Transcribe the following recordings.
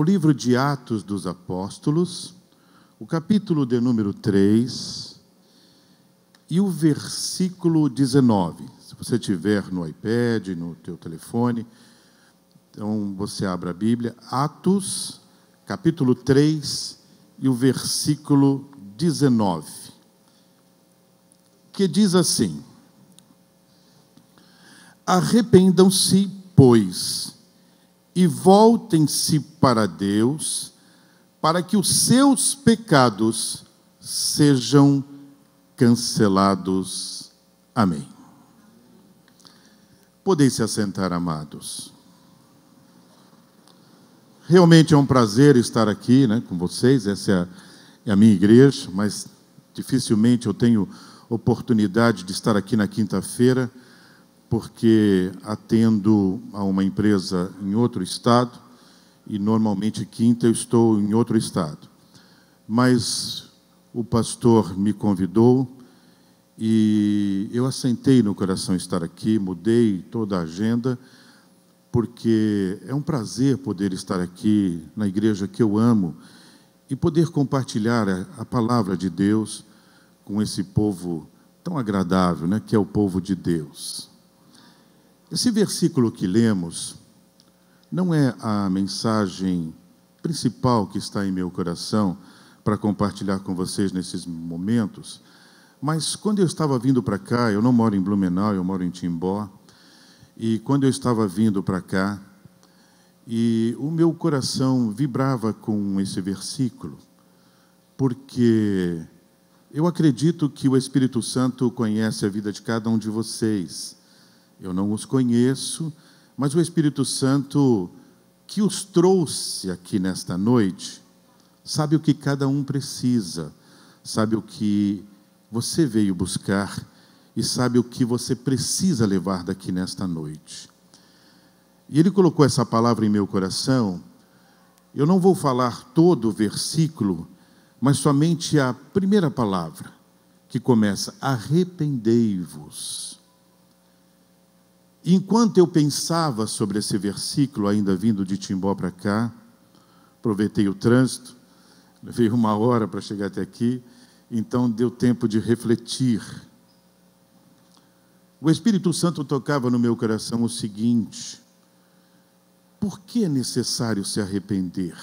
o livro de Atos dos Apóstolos, o capítulo de número 3 e o versículo 19. Se você tiver no iPad, no teu telefone, então você abre a Bíblia, Atos, capítulo 3 e o versículo 19, que diz assim: arrependam-se, pois, e voltem-se para Deus, para que os seus pecados sejam cancelados. Amém. Podeis se assentar, amados. Realmente é um prazer estar aqui, com vocês. Essa é a minha igreja, mas dificilmente eu tenho oportunidade de estar aqui na quinta-feira, porque atendo a uma empresa em outro estado, e normalmente quinta eu estou em outro estado. Mas o pastor me convidou e eu assentei no coração estar aqui, mudei toda a agenda, porque é um prazer poder estar aqui na igreja que eu amo e poder compartilhar a palavra de Deus com esse povo tão agradável, que é o povo de Deus. Esse versículo que lemos não é a mensagem principal que está em meu coração para compartilhar com vocês nesses momentos, mas quando eu estava vindo para cá, eu não moro em Blumenau, eu moro em Timbó, e quando eu estava vindo para cá, e o meu coração vibrava com esse versículo, porque eu acredito que o Espírito Santo conhece a vida de cada um de vocês. Eu não os conheço, mas o Espírito Santo que os trouxe aqui nesta noite, sabe o que cada um precisa, sabe o que você veio buscar e sabe o que você precisa levar daqui nesta noite. E Ele colocou essa palavra em meu coração. Eu não vou falar todo o versículo, mas somente a primeira palavra, que começa: arrependei-vos. Enquanto eu pensava sobre esse versículo, ainda vindo de Timbó para cá, aproveitei o trânsito, levei 1 hora para chegar até aqui, então deu tempo de refletir. O Espírito Santo tocava no meu coração o seguinte: por que é necessário se arrepender?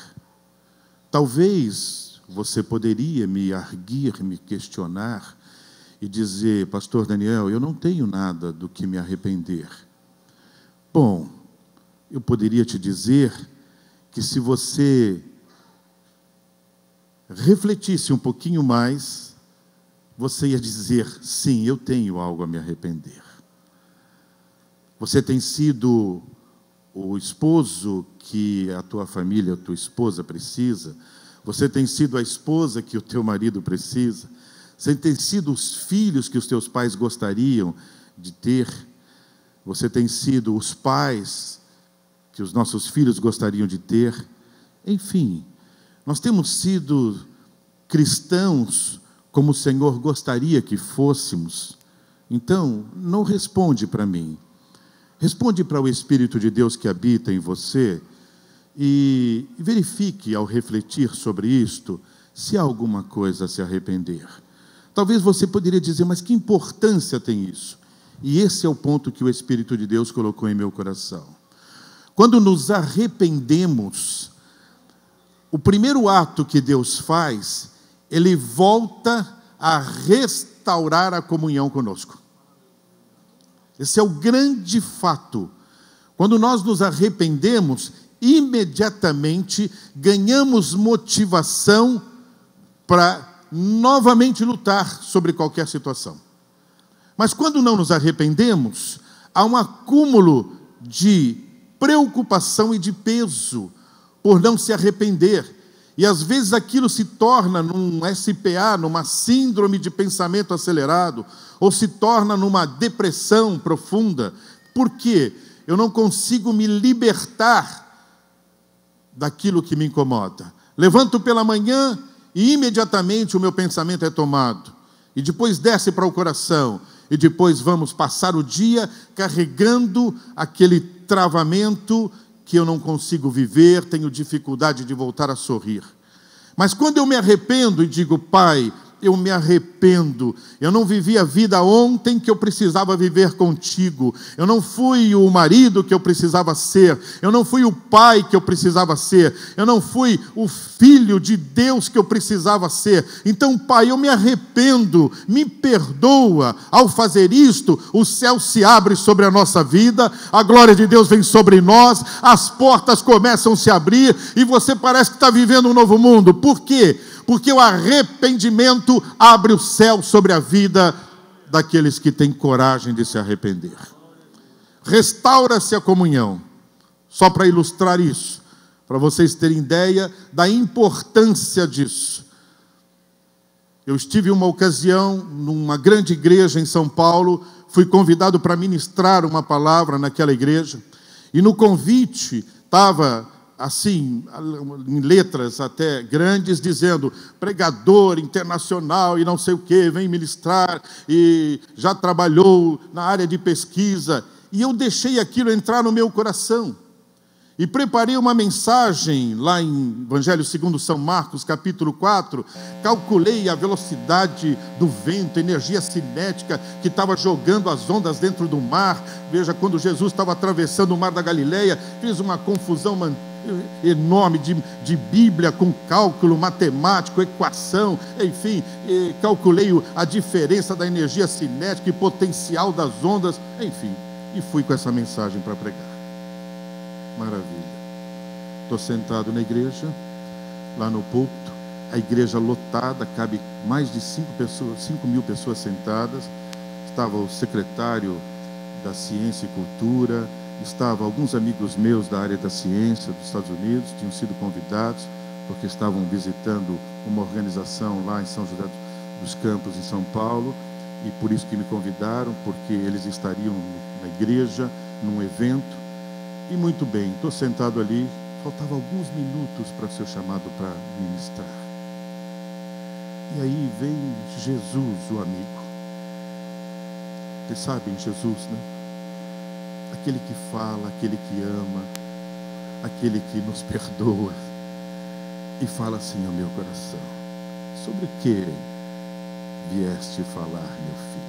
Talvez você poderia me arguir, me questionar e dizer: pastor Daniel, eu não tenho nada do que me arrepender. Bom, eu poderia te dizer que se você refletisse um pouquinho mais, você ia dizer: sim, eu tenho algo a me arrepender. Você tem sido o esposo que a tua família, a tua esposa precisa. Você tem sido a esposa que o teu marido precisa. Você tem sido os filhos que os teus pais gostariam de ter. Você tem sido os pais que os nossos filhos gostariam de ter. Enfim, nós temos sido cristãos como o Senhor gostaria que fôssemos. Então, não responde para mim. Responde para o Espírito de Deus que habita em você e verifique, ao refletir sobre isto, se há alguma coisa a se arrepender. Talvez você poderia dizer: mas que importância tem isso? E esse é o ponto que o Espírito de Deus colocou em meu coração. Quando nos arrependemos, o primeiro ato que Deus faz, Ele volta a restaurar a comunhão conosco. Esse é o grande fato. Quando nós nos arrependemos, imediatamente ganhamos motivação para novamente lutar sobre qualquer situação. Mas quando não nos arrependemos, há um acúmulo de preocupação e de peso por não se arrepender. E às vezes aquilo se torna num SPA, numa síndrome de pensamento acelerado, ou se torna numa depressão profunda. Por quê? Eu não consigo me libertar daquilo que me incomoda. Levanto pela manhã e imediatamente o meu pensamento é tomado. E depois desce para o coração. E depois vamos passar o dia carregando aquele travamento que eu não consigo viver, tenho dificuldade de voltar a sorrir. Mas quando eu me arrependo e digo, Pai, eu me arrependo, eu não vivi a vida ontem que eu precisava viver contigo, eu não fui o marido que eu precisava ser, eu não fui o pai que eu precisava ser, eu não fui o filho de Deus que eu precisava ser. Então, Pai, eu me arrependo, me perdoa. Ao fazer isto, o céu se abre sobre a nossa vida, a glória de Deus vem sobre nós, as portas começam a se abrir e você parece que está vivendo um novo mundo. Por quê? Porque o arrependimento abre o céu sobre a vida daqueles que têm coragem de se arrepender. Restaura-se a comunhão. Só para ilustrar isso, para vocês terem ideia da importância disso. Eu estive em uma ocasião, numa grande igreja em São Paulo, fui convidado para ministrar uma palavra naquela igreja, e no convite estava assim, em letras até grandes, dizendo, pregador internacional e não sei o que, vem ministrar, e já trabalhou na área de pesquisa, e eu deixei aquilo entrar no meu coração, e preparei uma mensagem, lá em Evangelho segundo São Marcos, capítulo 4, calculei a velocidade do vento, energia cinética, que estava jogando as ondas dentro do mar. Veja, quando Jesus estava atravessando o mar da Galileia, fiz uma confusão enorme de Bíblia, com cálculo matemático, equação, enfim, calculei a diferença da energia cinética e potencial das ondas, enfim, e fui com essa mensagem para pregar. Maravilha. Estou sentado na igreja, lá no púlpito, a igreja lotada, cabe mais de 5 mil pessoas sentadas. Estava o secretário da Ciência e Cultura, estavam alguns amigos meus da área da ciência dos Estados Unidos, tinham sido convidados, porque estavam visitando uma organização lá em São José dos Campos, em São Paulo, e por isso que me convidaram, porque eles estariam na igreja, num evento. E muito bem, estou sentado ali, faltavam alguns minutos para ser chamado para ministrar. E aí vem Jesus, o amigo. Vocês sabem Jesus, né? Aquele que fala, aquele que ama, aquele que nos perdoa. E fala assim ao meu coração, sobre o que vieste falar, meu filho?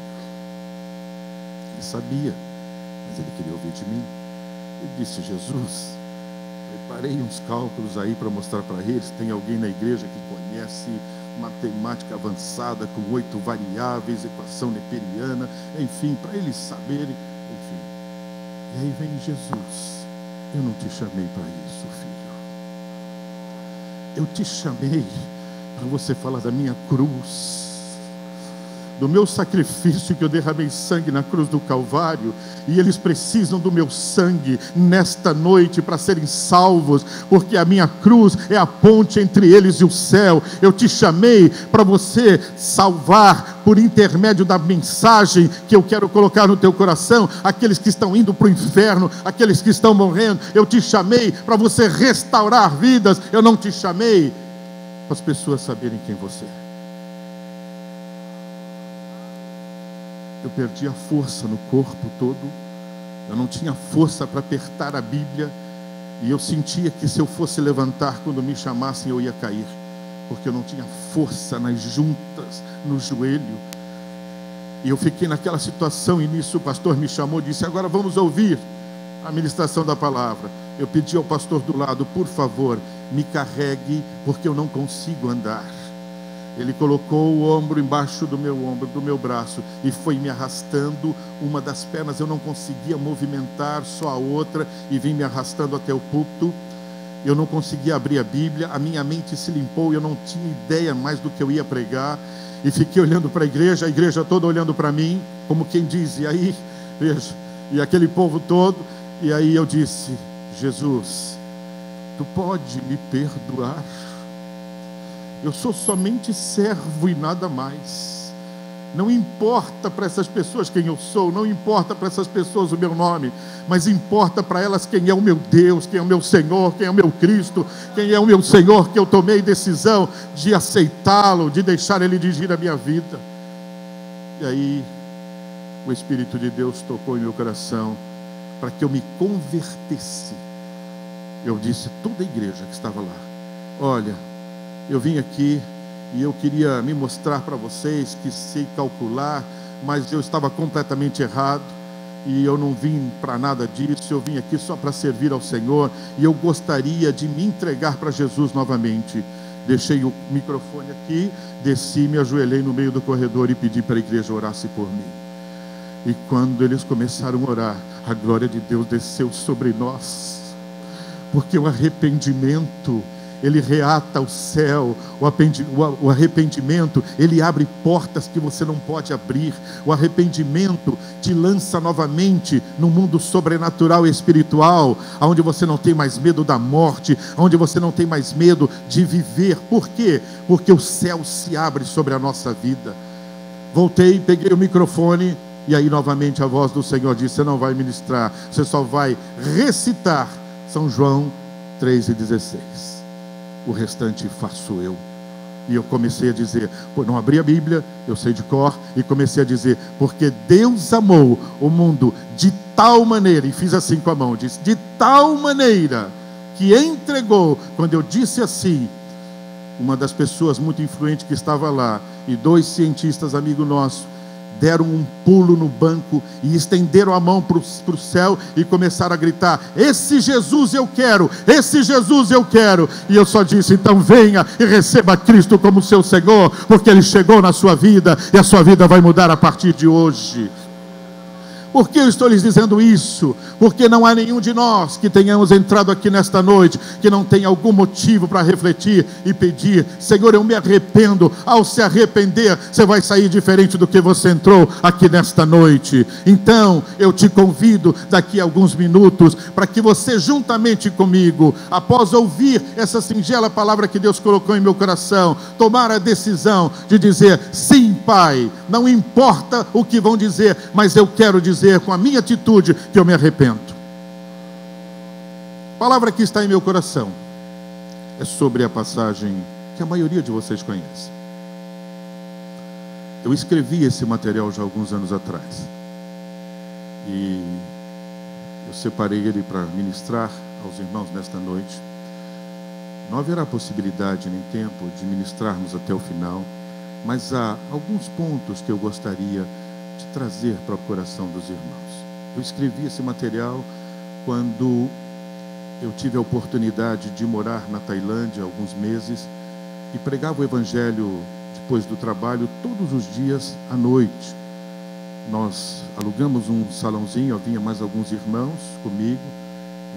Ele sabia, mas ele queria ouvir de mim. Ele disse, Jesus, preparei uns cálculos aí para mostrar para eles. Tem alguém na igreja que conhece matemática avançada com 8 variáveis, equação neperiana, enfim, para eles saberem, enfim. E aí vem Jesus, eu não te chamei para isso, filho. Eu te chamei para você falar da minha cruz, do meu sacrifício que eu derramei sangue na cruz do Calvário, e eles precisam do meu sangue nesta noite para serem salvos, porque a minha cruz é a ponte entre eles e o céu. Eu te chamei para você salvar por intermédio da mensagem que eu quero colocar no teu coração, aqueles que estão indo para o inferno, aqueles que estão morrendo. Eu te chamei para você restaurar vidas. Eu não te chamei para as pessoas saberem quem você é. Eu perdi a força no corpo todo, eu não tinha força para apertar a Bíblia, e eu sentia que se eu fosse levantar quando me chamassem eu ia cair, porque eu não tinha força nas juntas, no joelho. E eu fiquei naquela situação, e nisso o pastor me chamou e disse, agora vamos ouvir a ministração da palavra. Eu pedi ao pastor do lado, por favor, me carregue, porque eu não consigo andar. Ele colocou o ombro embaixo do meu ombro, do meu braço, e foi me arrastando. Uma das pernas eu não conseguia movimentar, só a outra, e vim me arrastando até o púlpito. Eu não conseguia abrir a Bíblia, a minha mente se limpou, eu não tinha ideia mais do que eu ia pregar, e fiquei olhando para a igreja toda olhando para mim, como quem diz, e aí, veja, e aquele povo todo, e aí eu disse, Jesus, tu pode me perdoar? Eu sou somente servo e nada mais. Não importa para essas pessoas quem eu sou, não importa para essas pessoas o meu nome, mas importa para elas quem é o meu Deus, quem é o meu Senhor, quem é o meu Cristo, quem é o meu Senhor, que eu tomei decisão de aceitá-lo, de deixar Ele dirigir a minha vida. E aí o Espírito de Deus tocou em meu coração para que eu me convertesse eu disse a toda a igreja que estava lá: olha, eu vim aqui e eu queria me mostrar para vocês que sei calcular, mas eu estava completamente errado. E eu não vim para nada disso, eu vim aqui só para servir ao Senhor, e eu gostaria de me entregar para Jesus novamente. Deixei o microfone aqui, desci, me ajoelhei no meio do corredor e pedi para a igreja orasse por mim. E quando eles começaram a orar, a glória de Deus desceu sobre nós, porque o arrependimento, ele reata o céu. O arrependimento, ele abre portas que você não pode abrir. O arrependimento te lança novamente no mundo sobrenatural e espiritual, onde você não tem mais medo da morte, onde você não tem mais medo de viver. Por quê? Porque o céu se abre sobre a nossa vida. Voltei, peguei o microfone, e aí novamente a voz do Senhor disse: você não vai ministrar, você só vai recitar São João 3,16. O restante faço eu. E eu comecei a dizer, não abri a Bíblia, eu sei de cor, e comecei a dizer: porque Deus amou o mundo de tal maneira, e fiz assim com a mão, disse: de tal maneira, que entregou. Quando eu disse assim, uma das pessoas muito influentes que estava lá, e 2 cientistas amigos nossos, deram um pulo no banco e estenderam a mão para o céu e começaram a gritar: esse Jesus eu quero, esse Jesus eu quero. E eu só disse: então venha e receba Cristo como seu Senhor, porque Ele chegou na sua vida e a sua vida vai mudar a partir de hoje. Por que eu estou lhes dizendo isso? Porque não há nenhum de nós que tenhamos entrado aqui nesta noite que não tenha algum motivo para refletir e pedir: Senhor, eu me arrependo. Ao se arrepender, você vai sair diferente do que você entrou aqui nesta noite. Então, eu te convido daqui a alguns minutos para que você, juntamente comigo, após ouvir essa singela palavra que Deus colocou em meu coração, tomar a decisão de dizer: sim, Pai, não importa o que vão dizer, mas eu quero dizer com a minha atitude que eu me arrependo. A palavra que está em meu coração é sobre a passagem que a maioria de vocês conhece. Eu escrevi esse material já há alguns anos atrás, e eu separei ele para ministrar aos irmãos nesta noite. Não haverá possibilidade nem tempo de ministrarmos até o final, mas há alguns pontos que eu gostaria de trazer para o coração dos irmãos. Eu escrevi esse material quando eu tive a oportunidade de morar na Tailândia alguns meses e pregava o Evangelho depois do trabalho todos os dias à noite. Nós alugamos um salãozinho, havia mais alguns irmãos comigo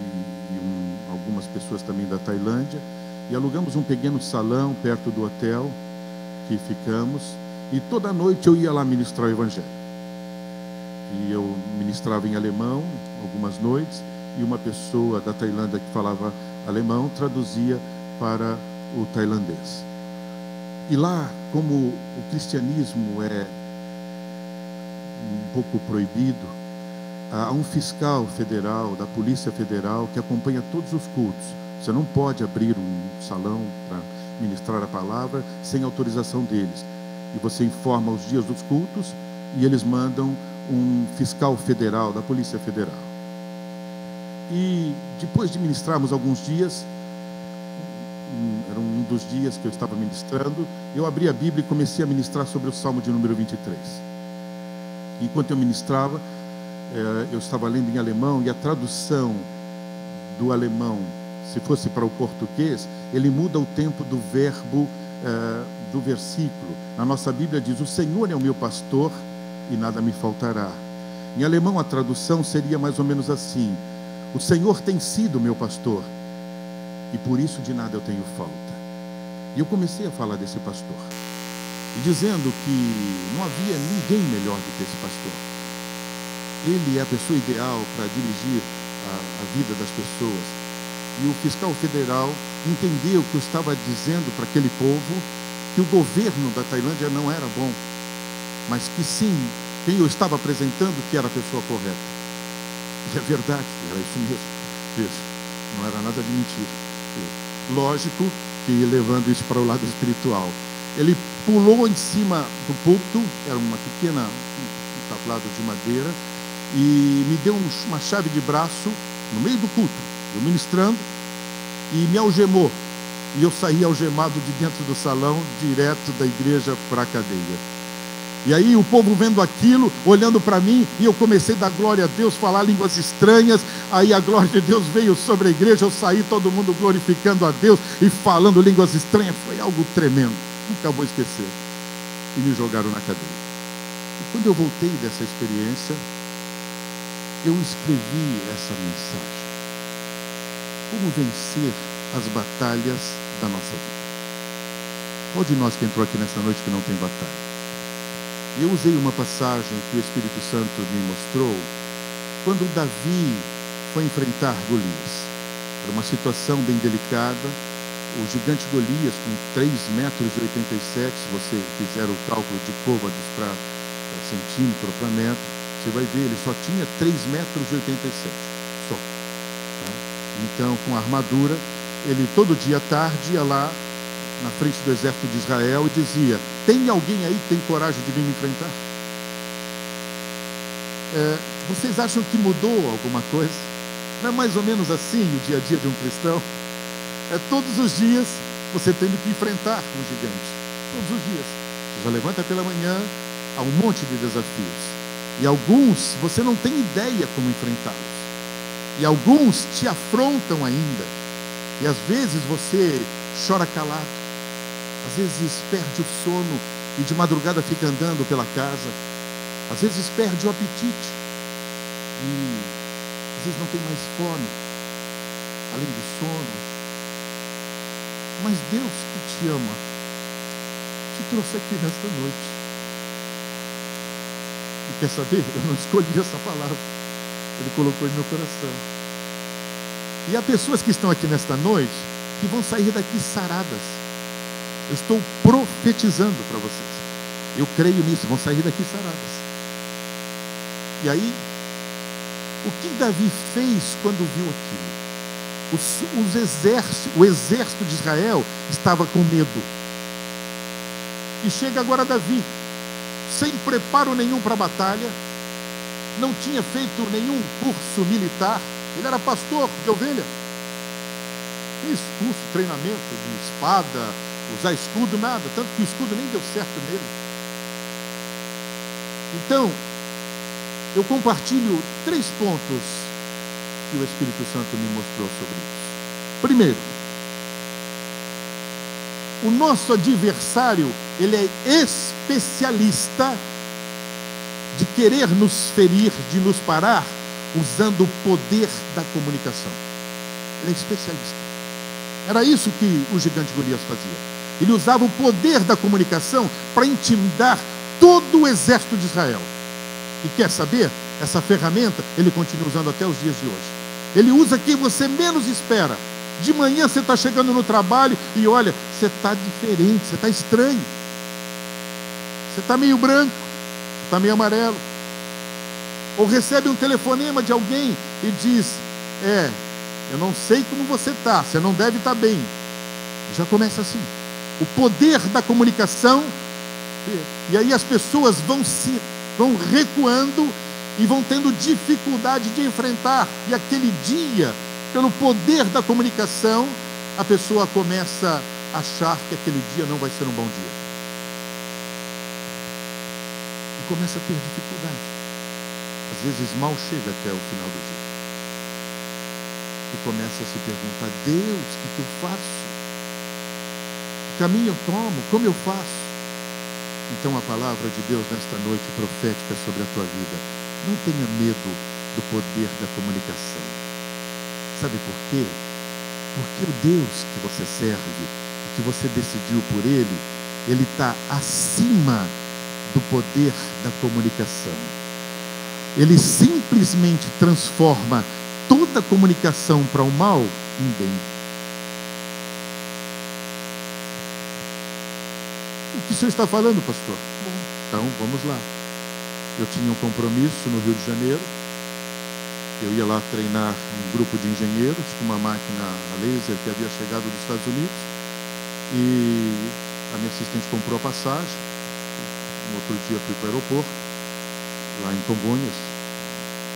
e algumas pessoas também da Tailândia, e alugamos um pequeno salão perto do hotel que ficamos, e toda noite eu ia lá ministrar o Evangelho. E eu ministrava em alemão algumas noites, e uma pessoa da Tailândia que falava alemão traduzia para o tailandês. E lá, como o cristianismo é um pouco proibido, há um fiscal federal da Polícia Federal que acompanha todos os cultos. Você não pode abrir um salão para ministrar a palavra sem autorização deles. E você informa os dias dos cultos e eles mandam um fiscal federal da Polícia Federal. E depois de ministrarmos alguns dias, era um dos dias que eu estava ministrando, eu abri a Bíblia e comecei a ministrar sobre o Salmo de número 23. Enquanto eu ministrava, eu estava lendo em alemão, e a tradução do alemão, se fosse para o português, ele muda o tempo do verbo do versículo. Na nossa Bíblia diz: o Senhor é o meu pastor e nada me faltará. Em alemão a tradução seria mais ou menos assim: o Senhor tem sido meu pastor e por isso de nada eu tenho falta. E eu comecei a falar desse pastor, e dizendo que não havia ninguém melhor do que esse pastor. Ele é a pessoa ideal para dirigir a vida das pessoas. E o fiscal federal entendeu que eu estava dizendo para aquele povo que o governo da Tailândia não era bom, mas que sim, quem eu estava apresentando que era a pessoa correta. E é verdade, era isso mesmo. Isso. Não era nada de mentira. Lógico que, levando isso para o lado espiritual, ele pulou em cima do púlpito, era uma pequena tablado de madeira, e me deu uma chave de braço no meio do culto, eu ministrando, e me algemou. E eu saí algemado de dentro do salão, direto da igreja para a cadeia. E aí o povo vendo aquilo, olhando para mim, e eu comecei a dar glória a Deus, falar línguas estranhas. Aí a glória de Deus veio sobre a igreja, eu saí, todo mundo glorificando a Deus e falando línguas estranhas. Foi algo tremendo, nunca vou esquecer. E me jogaram na cadeia. E quando eu voltei dessa experiência, eu escrevi essa mensagem: como vencer as batalhas da nossa vida. Qual de nós que entrou aqui nessa noite que não tem batalha? E eu usei uma passagem que o Espírito Santo me mostrou quando Davi foi enfrentar Golias. Era uma situação bem delicada. O gigante Golias, com 3,87 metros, se você fizer o cálculo de côvados para centímetro para metro, você vai ver, ele só tinha 3,87 metros só. Tá? Então, com a armadura, ele todo dia à tarde ia lá na frente do exército de Israel e dizia: tem alguém aí que tem coragem de vir me enfrentar? Vocês acham que mudou alguma coisa? Não é mais ou menos assim o dia a dia de um cristão? Todos os dias você tendo que enfrentar um gigante. Todos os dias. Você já levanta pela manhã, há um monte de desafios. E alguns você não tem ideia como enfrentá-los. E alguns te afrontam ainda. E às vezes você chora calado. Às vezes perde o sono e de madrugada fica andando pela casa. Às vezes perde o apetite e às vezes não tem mais fome, além do sono. Mas Deus que te ama te trouxe aqui nesta noite. E quer saber? Eu não escolhi essa palavra. Ele colocou em meu coração. E há pessoas que estão aqui nesta noite que vão sair daqui saradas. Eu estou profetizando para vocês. Eu creio nisso, vão sair daqui saradas. E aí, o que Davi fez quando viu aquilo? O exército de Israel estava com medo. E chega agora Davi, sem preparo nenhum para a batalha, não tinha feito nenhum curso militar, ele era pastor de ovelha. Fez curso, treinamento de espada, usar escudo, nada, tanto que o escudo nem deu certo nele. Então, eu compartilho 3 pontos que o Espírito Santo me mostrou sobre isso. Primeiro, o nosso adversário, ele é especialista de querer nos ferir, de nos parar, usando o poder da comunicação. Ele é especialista. Era isso que o gigante Golias fazia. Ele usava o poder da comunicação para intimidar todo o exército de Israel. E quer saber? Essa ferramenta ele continua usando até os dias de hoje. Ele usa quem você menos espera. De manhã você está chegando no trabalho e olha, você está diferente, você está estranho. Você está meio branco, você está meio amarelo. Ou recebe um telefonema de alguém e diz: eu não sei como você está, você não deve estar bem. Já começa assim. O poder da comunicação. E aí as pessoas vão recuando e vão tendo dificuldade de enfrentar. E aquele dia, pelo poder da comunicação, a pessoa começa a achar que aquele dia não vai ser um bom dia. E começa a ter dificuldade. Às vezes mal chega até o final do dia. E começa a se perguntar: Deus, o que eu faço? Que caminho eu tomo? Como eu faço? Então a palavra de Deus nesta noite profética sobre a tua vida: não tenha medo do poder da comunicação. Sabe por quê? Porque o Deus que você serve, que você decidiu por Ele está acima do poder da comunicação. Ele simplesmente transforma toda a comunicação para o mal em bem. O que o senhor está falando, pastor? Bom, então vamos lá. Eu tinha um compromisso no Rio de Janeiro. Eu ia lá treinar um grupo de engenheiros com uma máquina a laser que havia chegado dos Estados Unidos. E a minha assistente comprou a passagem. No outro dia fui para o aeroporto, lá em Congonhas,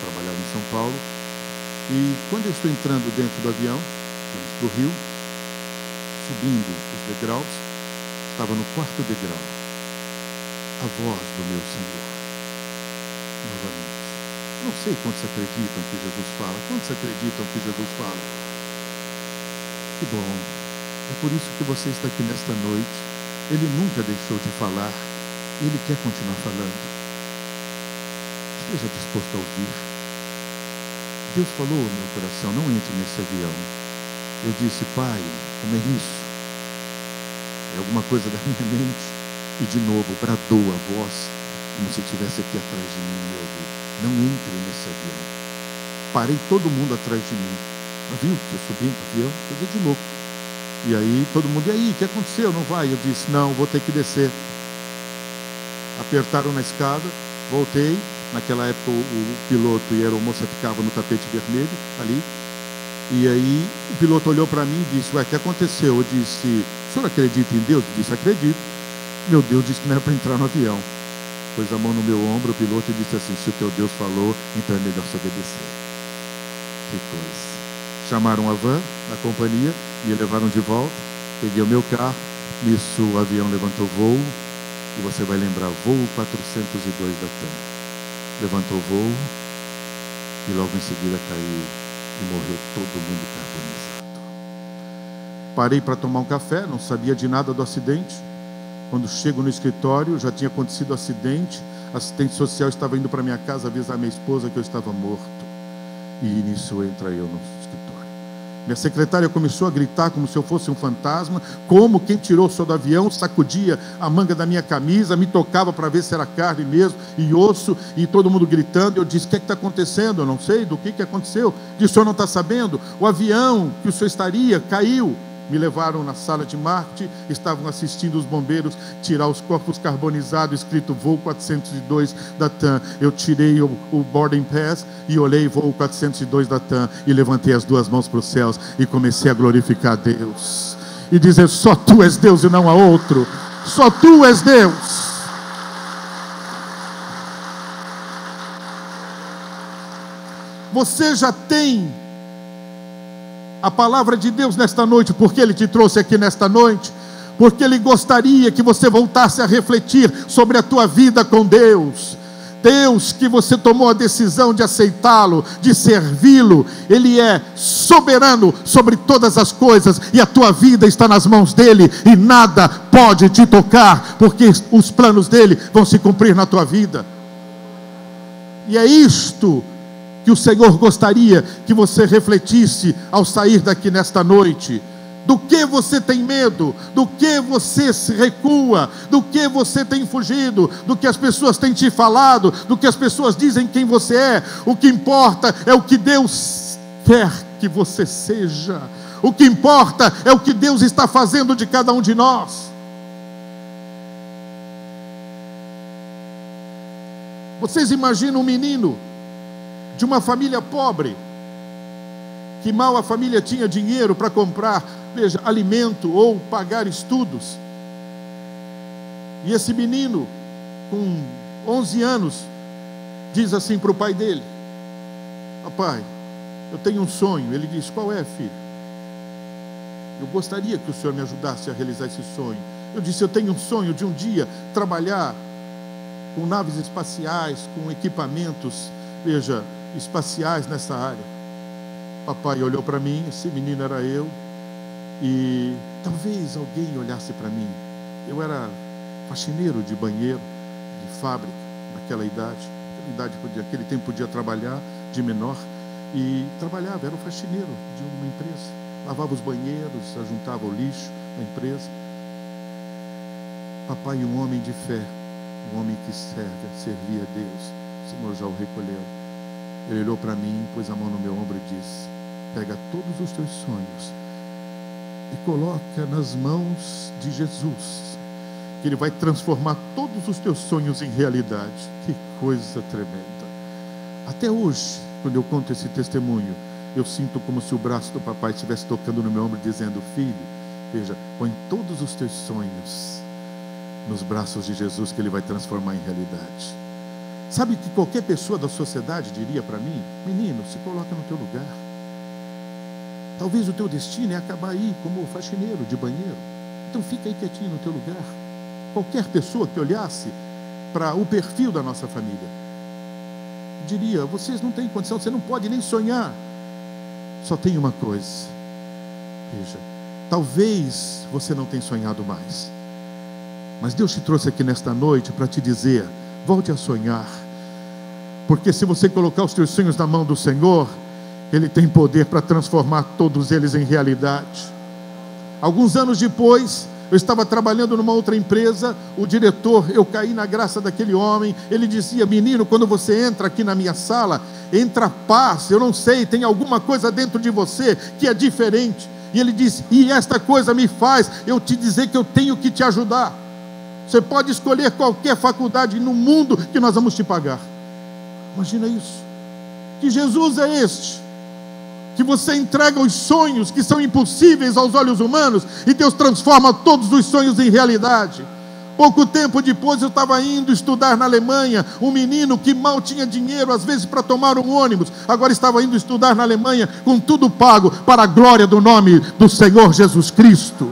trabalhava em São Paulo. E quando eu estou entrando dentro do avião, para o Rio, subindo os degraus, estava no quarto degrau, a voz do meu Senhor, novamente. Não sei quantos acreditam que Jesus fala. Quantos acreditam que Jesus fala? Que bom. É por isso que você está aqui nesta noite. Ele nunca deixou de falar. E Ele quer continuar falando. Esteja disposto a ouvir. Deus falou no meu coração: não entre nesse avião. Eu disse: Pai, como é isso? É alguma coisa da minha mente. E de novo bradou a voz, como se estivesse aqui atrás de mim. E eu ouvi: não entre nesse avião. Parei todo mundo atrás de mim. Não viu que eu subi no avião? Coisa de louco. E aí todo mundo: e aí, o que aconteceu? Não vai? Eu disse: não, vou ter que descer. Apertaram na escada, voltei. Naquela época o piloto e a aeromoça ficavam no tapete vermelho, ali. E aí o piloto olhou para mim e disse: ué, o que aconteceu? Eu disse: o senhor acredita em Deus? Ele disse: acredito. Meu Deus disse que não era para entrar no avião. Pôs a mão no meu ombro, o piloto, e disse assim: se o teu Deus falou, então é melhor se obedecer. Que coisa. Chamaram a van da companhia, me levaram de volta, peguei o meu carro, nisso o avião levantou voo, e você vai lembrar, voo 402 da TAM. Levantou voo, e logo em seguida caiu, e morreu todo mundo carbonizado. Parei para tomar um café, não sabia de nada do acidente. Quando chego no escritório, já tinha acontecido o acidente, a assistente social estava indo para minha casa avisar minha esposa que eu estava morto. E nisso entra eu no escritório. Minha secretária começou a gritar como se eu fosse um fantasma, como quem tirou o sol do avião, sacudia a manga da minha camisa, me tocava para ver se era carne mesmo, e osso, e todo mundo gritando. Eu disse: o que é que está acontecendo? Eu não sei do que aconteceu. Disse: o senhor não está sabendo? O avião que o senhor estaria caiu. Me levaram na sala de marketing, estavam assistindo os bombeiros tirar os corpos carbonizados, escrito voo 402 da TAM. Eu tirei o boarding pass e olhei voo 402 da TAM e levantei as duas mãos para os céus e comecei a glorificar a Deus e dizer: só tu és Deus e não há outro, só tu és Deus. Você já tem a palavra de Deus nesta noite, porque Ele te trouxe aqui nesta noite, porque Ele gostaria que você voltasse a refletir sobre a tua vida com Deus. Deus, que você tomou a decisão de aceitá-lo, de servi-lo, Ele é soberano sobre todas as coisas, e a tua vida está nas mãos dEle, e nada pode te tocar, porque os planos dEle vão se cumprir na tua vida. E é isto que o Senhor gostaria que você refletisse ao sair daqui nesta noite. Do que você tem medo? Do que você se recua? Do que você tem fugido? Do que as pessoas têm te falado? Do que as pessoas dizem quem você é? O que importa é o que Deus quer que você seja. O que importa é o que Deus está fazendo de cada um de nós. Vocês imaginam um menino de uma família pobre, que mal a família tinha dinheiro para comprar, veja, alimento ou pagar estudos. E esse menino, com 11 anos, diz assim para o pai dele: papai, eu tenho um sonho. Ele diz: qual é, filho? Eu gostaria que o senhor me ajudasse a realizar esse sonho. Eu disse: eu tenho um sonho de um dia trabalhar com naves espaciais, com equipamentos, veja, espaciais nessa área. Papai olhou para mim, esse menino era eu, e talvez alguém olhasse para mim. Eu era faxineiro de banheiro, de fábrica, naquela idade. Naquele tempo podia trabalhar de menor, e trabalhava, era o faxineiro de uma empresa. Lavava os banheiros, ajuntava o lixo da empresa. Papai, um homem de fé, um homem que servia a Deus. O Senhor já o recolheu. Ele olhou para mim, pôs a mão no meu ombro e disse: pega todos os teus sonhos e coloca nas mãos de Jesus, que Ele vai transformar todos os teus sonhos em realidade. Que coisa tremenda. Até hoje, quando eu conto esse testemunho, eu sinto como se o braço do papai estivesse tocando no meu ombro, dizendo: filho, veja, põe todos os teus sonhos nos braços de Jesus, que Ele vai transformar em realidade. Sabe que qualquer pessoa da sociedade diria para mim: menino, se coloca no teu lugar. Talvez o teu destino é acabar aí como faxineiro de banheiro. Então fica aí quietinho no teu lugar. Qualquer pessoa que olhasse para o perfil da nossa família diria: vocês não têm condição, você não pode nem sonhar. Só tem uma coisa. Veja, talvez você não tenha sonhado mais, mas Deus te trouxe aqui nesta noite para te dizer: volte a sonhar. Porque se você colocar os teus sonhos na mão do Senhor, Ele tem poder para transformar todos eles em realidade. Alguns anos depois, eu estava trabalhando numa outra empresa, o diretor, eu caí na graça daquele homem, ele dizia: menino, quando você entra aqui na minha sala, entra paz, eu não sei, tem alguma coisa dentro de você que é diferente. E ele disse: e esta coisa me faz eu te dizer que eu tenho que te ajudar. Você pode escolher qualquer faculdade no mundo que nós vamos te pagar. Imagina isso. Que Jesus é este? Que você entrega os sonhos que são impossíveis aos olhos humanos e Deus transforma todos os sonhos em realidade. Pouco tempo depois eu estava indo estudar na Alemanha, um menino que mal tinha dinheiro às vezes para tomar um ônibus, agora estava indo estudar na Alemanha com tudo pago para a glória do nome do Senhor Jesus Cristo.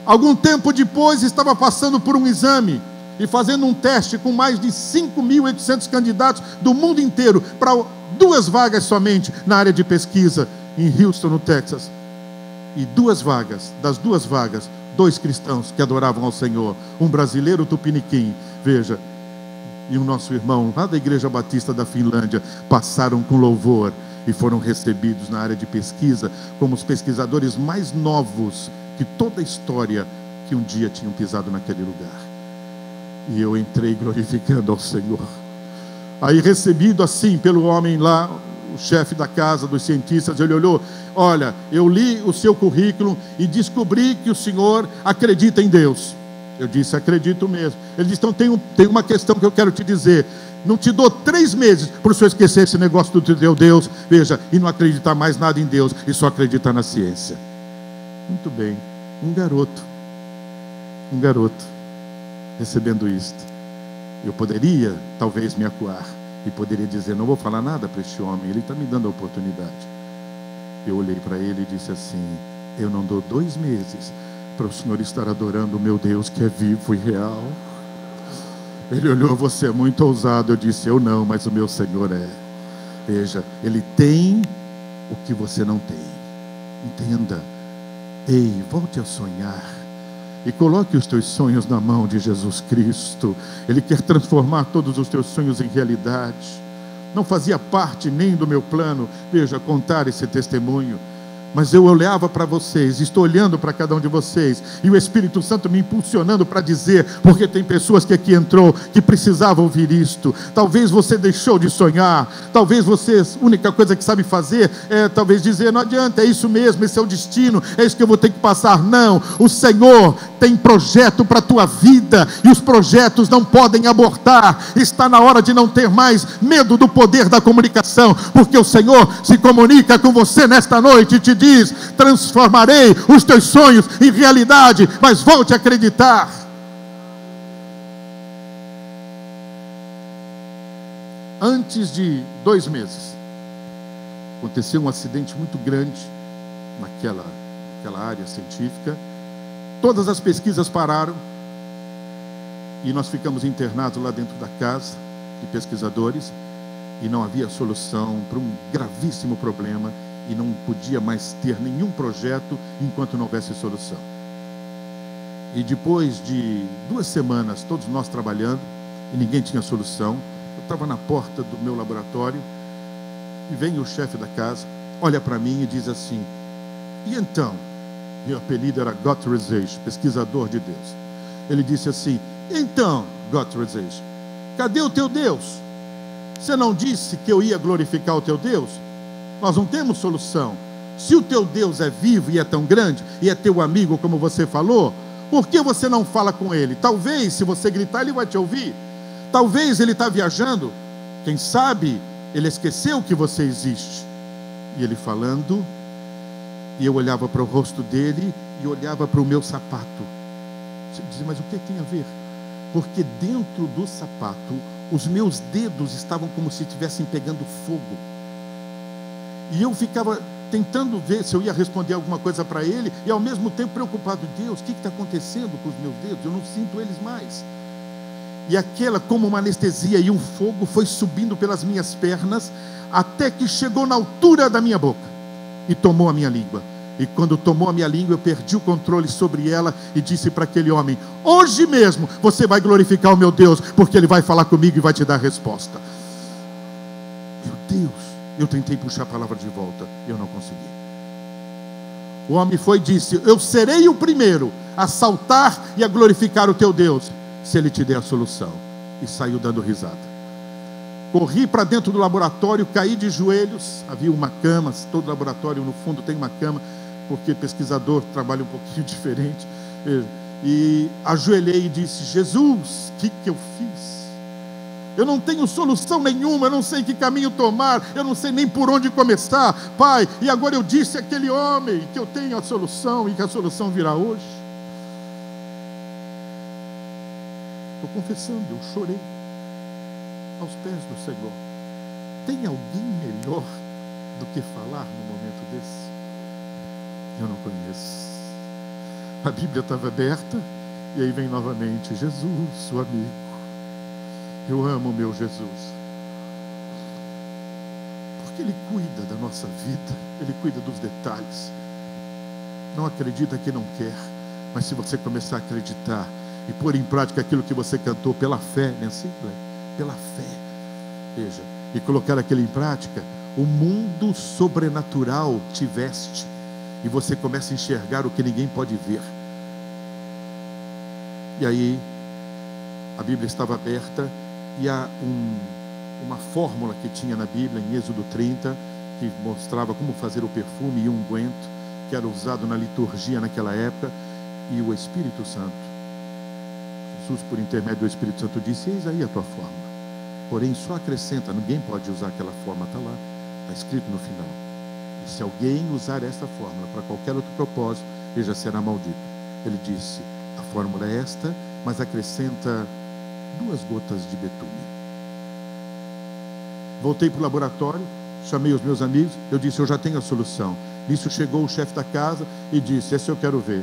Algum tempo depois estava passando por um exame e fazendo um teste com mais de 5.800 candidatos do mundo inteiro para 2 vagas somente na área de pesquisa em Houston, no Texas. E 2 vagas, das 2 vagas, 2 cristãos que adoravam ao Senhor, um brasileiro tupiniquim, veja, e o nosso irmão lá da Igreja Batista da Finlândia, passaram com louvor e foram recebidos na área de pesquisa como os pesquisadores mais novos que toda a história que um dia tinham pisado naquele lugar. E eu entrei glorificando ao Senhor. Aí, recebido assim pelo homem lá, o chefe da casa dos cientistas, ele olhou: olha, eu li o seu currículo e descobri que o senhor acredita em Deus. Eu disse: acredito mesmo. Ele disse: então tem uma questão que eu quero te dizer. Não te dou 3 meses para o senhor esquecer esse negócio do teu Deus, veja, e não acreditar mais nada em Deus e só acreditar na ciência. Muito bem. Um garoto recebendo isto, eu poderia talvez me acuar e poderia dizer: não vou falar nada para este homem, ele está me dando a oportunidade. Eu olhei para ele e disse assim: eu não dou 2 meses para o senhor estar adorando o meu Deus que é vivo e real. Ele olhou: você é muito ousado. Eu disse: eu não, mas o meu Senhor é. Veja, Ele tem o que você não tem. Entenda. Ei, volte a sonhar e coloque os teus sonhos na mão de Jesus Cristo. Ele quer transformar todos os teus sonhos em realidade. Não fazia parte nem do meu plano, veja, contar esse testemunho, mas eu olhava para vocês, estou olhando para cada um de vocês, e o Espírito Santo me impulsionando para dizer, porque tem pessoas que aqui entrou, que precisavam ouvir isto. Talvez você deixou de sonhar, talvez você, a única coisa que sabe fazer é talvez dizer: não adianta, é isso mesmo, esse é o destino, é isso que eu vou ter que passar. Não, o Senhor tem projeto para a tua vida, e os projetos não podem abortar. Está na hora de não ter mais medo do poder da comunicação, porque o Senhor se comunica com você nesta noite e te diz: transformarei os teus sonhos em realidade, mas volte a acreditar. Antes de 2 meses, aconteceu um acidente muito grande naquela área científica. Todas as pesquisas pararam e nós ficamos internados lá dentro da casa de pesquisadores, e não havia solução para um gravíssimo problema, e não podia mais ter nenhum projeto enquanto não houvesse solução. E depois de 2 semanas, todos nós trabalhando, e ninguém tinha solução, eu estava na porta do meu laboratório, e vem o chefe da casa, olha para mim e diz assim: e então? Meu apelido era Gottresich, pesquisador de Deus. Ele disse assim: então, Gottresich, cadê o teu Deus? Você não disse que eu ia glorificar o teu Deus? Nós não temos solução. Se o teu Deus é vivo e é tão grande, e é teu amigo como você falou, por que você não fala com ele? Talvez, se você gritar, ele vai te ouvir. Talvez ele está viajando. Quem sabe ele esqueceu que você existe. E ele falando, e eu olhava para o rosto dele e olhava para o meu sapato. Você dizia: mas o que tem a ver? Porque dentro do sapato, os meus dedos estavam como se estivessem pegando fogo. E eu ficava tentando ver se eu ia responder alguma coisa para ele, e ao mesmo tempo preocupado: Deus, o que está acontecendo com os meus dedos? Eu não sinto eles mais. E aquela, como uma anestesia e um fogo, foi subindo pelas minhas pernas, até que chegou na altura da minha boca, e tomou a minha língua. E quando tomou a minha língua, eu perdi o controle sobre ela, e disse para aquele homem: hoje mesmo você vai glorificar o meu Deus, porque Ele vai falar comigo e vai te dar a resposta. Meu Deus, eu tentei puxar a palavra de volta, eu não consegui. O homem foi e disse: eu serei o primeiro a saltar e a glorificar o teu Deus, se Ele te der a solução. E saiu dando risada. Corri para dentro do laboratório, caí de joelhos. Havia uma cama, todo laboratório no fundo tem uma cama, porque pesquisador trabalha um pouquinho diferente. E ajoelhei e disse: Jesus, o que eu fiz? Eu não tenho solução nenhuma, eu não sei que caminho tomar, eu não sei nem por onde começar, Pai. E agora eu disse àquele homem que eu tenho a solução e que a solução virá hoje. Estou confessando, eu chorei aos pés do Senhor. Tem alguém melhor do que falar no momento desse? Eu não conheço. A Bíblia estava aberta, e aí vem novamente: Jesus, o amigo. Eu amo o meu Jesus, porque Ele cuida da nossa vida, Ele cuida dos detalhes. Não acredita que não quer, mas se você começar a acreditar e pôr em prática aquilo que você cantou pela fé, não é assim? Pela fé, veja, e colocar aquilo em prática, o mundo sobrenatural te veste, e você começa a enxergar o que ninguém pode ver. E aí, a Bíblia estava aberta, e há uma fórmula que tinha na Bíblia, em Êxodo 30, que mostrava como fazer o perfume e o unguento, que era usado na liturgia naquela época. E o Espírito Santo, Jesus, por intermédio do Espírito Santo, disse: eis aí a tua fórmula, porém só acrescenta, ninguém pode usar aquela fórmula, está lá, está escrito no final. E se alguém usar essa fórmula para qualquer outro propósito, ele já será maldito. Ele disse: a fórmula é esta, mas acrescenta 2 gotas de betume. Voltei para o laboratório, chamei os meus amigos, eu disse: eu já tenho a solução. Nisso chegou o chefe da casa e disse: esse eu quero ver.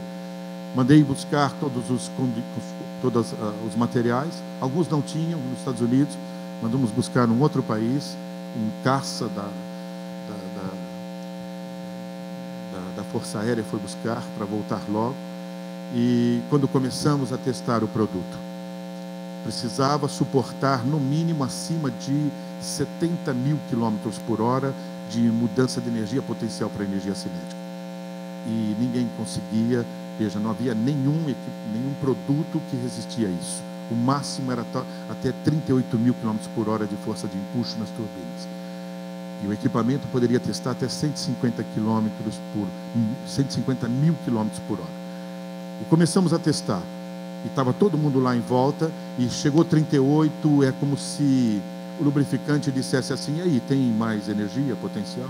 Mandei buscar todos os materiais, alguns não tinham nos Estados Unidos, mandamos buscar num outro país, um caça da Força Aérea foi buscar para voltar logo. E quando começamos a testar o produto, precisava suportar no mínimo acima de 70 mil quilômetros por hora de mudança de energia potencial para energia cinética. E ninguém conseguia, veja, não havia nenhum produto que resistia a isso. O máximo era até 38 mil quilômetros por hora de força de empuxo nas turbinas. E o equipamento poderia testar até 150 mil quilômetros por hora. E começamos a testar. E estava todo mundo lá em volta, e chegou 38, é como se o lubrificante dissesse assim: e aí, tem mais energia potencial?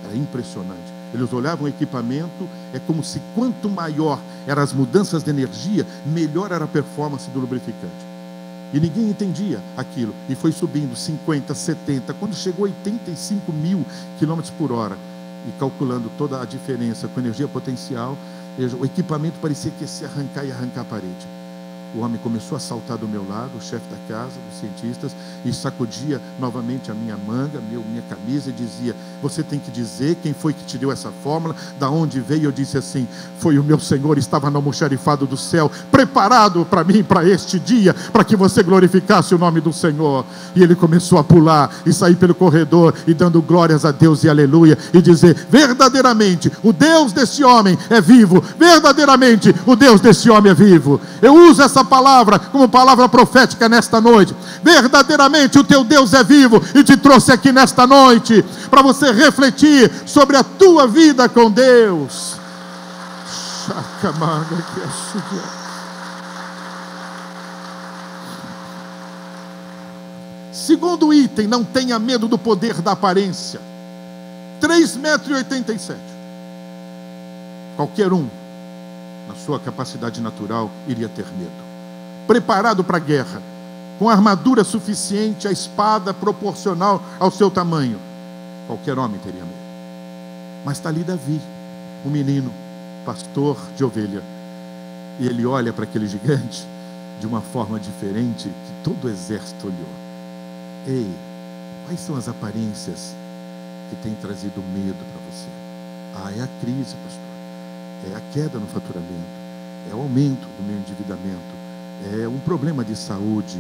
Era impressionante. Eles olhavam o equipamento, é como se quanto maior eram as mudanças de energia, melhor era a performance do lubrificante. E ninguém entendia aquilo. E foi subindo 50, 70, quando chegou a 85 mil quilômetros por hora. E calculando toda a diferença com energia potencial, o equipamento parecia que ia se arrancar e arrancar a parede. O homem começou a saltar do meu lado, o chefe da casa, os cientistas, e sacudia novamente a minha manga, minha camisa, e dizia: você tem que dizer quem foi que te deu essa fórmula, da onde veio. Eu disse assim: foi o meu Senhor, estava no almoxarifado do céu, preparado para mim, para este dia, para que você glorificasse o nome do Senhor. E ele começou a pular e sair pelo corredor, e dando glórias a Deus e aleluia, e dizer: verdadeiramente o Deus desse homem é vivo, verdadeiramente o Deus desse homem é vivo. Eu uso essa palavra como palavra profética nesta noite. Verdadeiramente o teu Deus é vivo, e te trouxe aqui nesta noite para você refletir sobre a tua vida com Deus. Segundo item: não tenha medo do poder da aparência. 3,87 m. Qualquer um, na sua capacidade natural, iria ter medo. Preparado para a guerra, com armadura suficiente, a espada proporcional ao seu tamanho, qualquer homem teria medo. Mas está ali Davi, um menino, pastor de ovelha. E ele olha para aquele gigante de uma forma diferente que todo o exército olhou. Ei, quais são as aparências que têm trazido medo para você? É a crise, pastor. É a queda no faturamento. É o aumento do meu endividamento. É um problema de saúde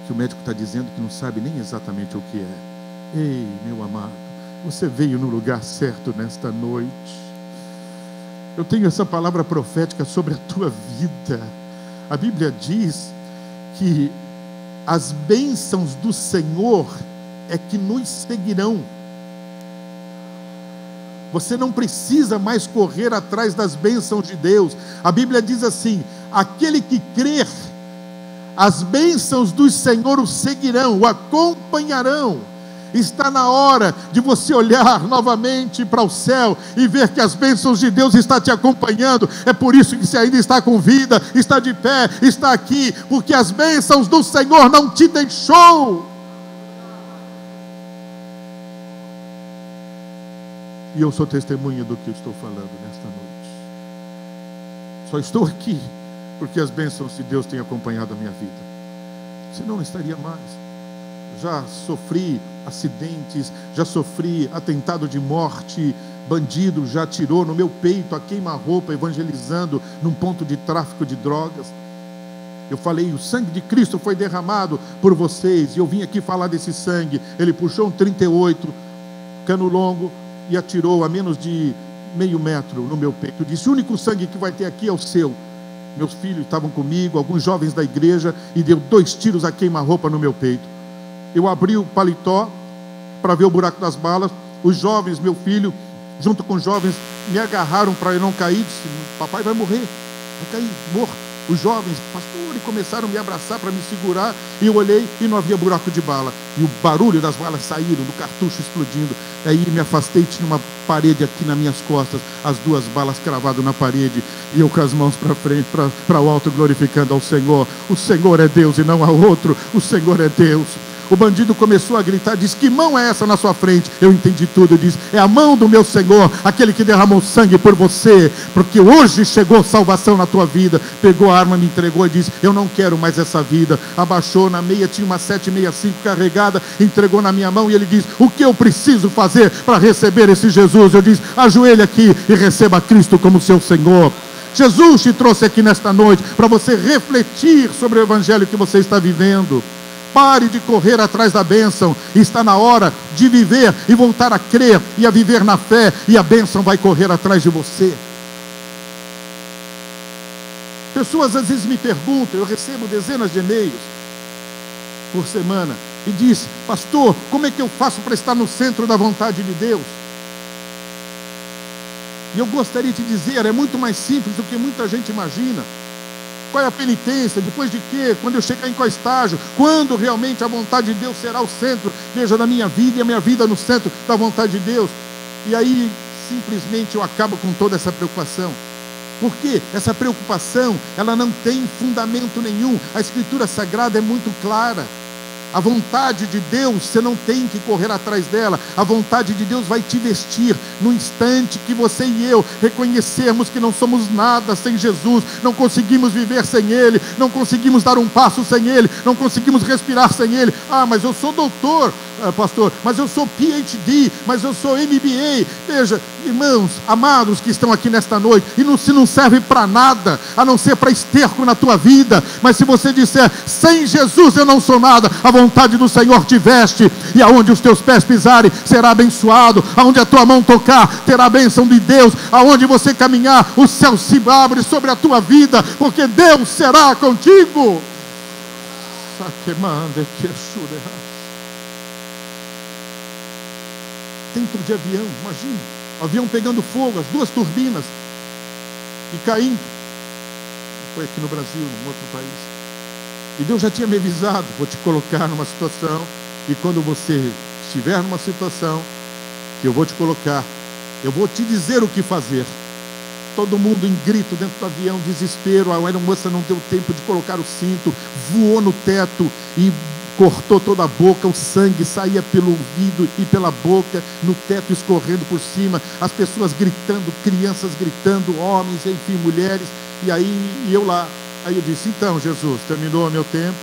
que o médico está dizendo que não sabe nem exatamente o que é. Ei, meu amado, você veio no lugar certo nesta noite. Eu tenho essa palavra profética sobre a tua vida. A Bíblia diz que as bênçãos do Senhor é que nos seguirão. Você não precisa mais correr atrás das bênçãos de Deus. A Bíblia diz assim: aquele que crer, as bênçãos do Senhor o seguirão, o acompanharão. Está na hora de você olhar novamente para o céu e ver que as bênçãos de Deus estão te acompanhando. É por isso que você ainda está com vida, está de pé, está aqui, porque as bênçãos do Senhor não te deixou. E eu sou testemunha do que eu estou falando nesta noite. Só estou aqui porque as bênçãos de Deus têm acompanhado a minha vida. Senão não estaria mais. Já sofri acidentes, já sofri atentado de morte, bandido já atirou no meu peito a queima-roupa evangelizando num ponto de tráfico de drogas. Eu falei, o sangue de Cristo foi derramado por vocês, e eu vim aqui falar desse sangue. Ele puxou um 38, cano longo, e atirou a menos de meio metro no meu peito. Disse, o único sangue que vai ter aqui é o seu. Meus filhos estavam comigo, alguns jovens da igreja, e deu 2 tiros a queima-roupa no meu peito. Eu abri o paletó para ver o buraco das balas. Os jovens, meu filho, junto com os jovens, me agarraram para eu não cair. Disse, papai vai morrer, vai cair, morto. Os jovens, pastor, e começaram a me abraçar para me segurar. E eu olhei e não havia buraco de bala. E o barulho das balas saíram, do cartucho explodindo. Aí me afastei, tinha uma parede aqui nas minhas costas, as 2 balas cravadas na parede. E eu com as mãos para frente, para o alto, glorificando ao Senhor. O Senhor é Deus e não há outro. O Senhor é Deus. O bandido começou a gritar, disse, que mão é essa na sua frente? Eu entendi tudo, eu disse, é a mão do meu Senhor, aquele que derramou sangue por você, porque hoje chegou salvação na tua vida. Pegou a arma, me entregou e disse, eu não quero mais essa vida. Abaixou na meia, tinha uma 765 carregada, entregou na minha mão e ele disse, o que eu preciso fazer para receber esse Jesus? Eu disse, ajoelhe aqui e receba Cristo como seu Senhor. Jesus te trouxe aqui nesta noite para você refletir sobre o evangelho que você está vivendo. Pare de correr atrás da bênção. Está na hora de viver e voltar a crer e a viver na fé, e a bênção vai correr atrás de você. Pessoas às vezes me perguntam, eu recebo dezenas de e-mails por semana, e diz, pastor, como é que eu faço para estar no centro da vontade de Deus? E eu gostaria de dizer, é muito mais simples do que muita gente imagina. Qual é a penitência? Depois de quê? Quando eu chegar em qual estágio? Quando realmente a vontade de Deus será o centro, veja, da minha vida, e a minha vida no centro da vontade de Deus? E aí, simplesmente, eu acabo com toda essa preocupação. Porque essa preocupação, ela não tem fundamento nenhum. A Escritura Sagrada é muito clara. A vontade de Deus, você não tem que correr atrás dela. A vontade de Deus vai te vestir no instante que você e eu reconhecermos que não somos nada sem Jesus, não conseguimos viver sem Ele, não conseguimos dar um passo sem Ele, não conseguimos respirar sem Ele. Ah, mas eu sou doutor, pastor, mas eu sou PhD, mas eu sou MBA. Veja, irmãos, amados que estão aqui nesta noite, e se não serve para nada, a não ser para esterco na tua vida. Mas se você disser, sem Jesus eu não sou nada, a vontade do Senhor te veste, e aonde os teus pés pisarem, será abençoado, aonde a tua mão tocar, terá a bênção de Deus, aonde você caminhar, o céu se abre sobre a tua vida, porque Deus será contigo. Dentro de avião, imagina, avião pegando fogo, as 2 turbinas, e caindo. Foi aqui no Brasil, num outro país. E Deus já tinha me avisado, vou te colocar numa situação, e quando você estiver numa situação que eu vou te colocar, eu vou te dizer o que fazer. Todo mundo em grito dentro do avião, desespero. A aeromoça não deu tempo de colocar o cinto, voou no teto e cortou toda a boca, o sangue saía pelo ouvido e pela boca, no teto escorrendo por cima, as pessoas gritando, crianças gritando, homens, enfim, mulheres, e eu lá. Aí eu disse: então, Jesus, terminou o meu tempo,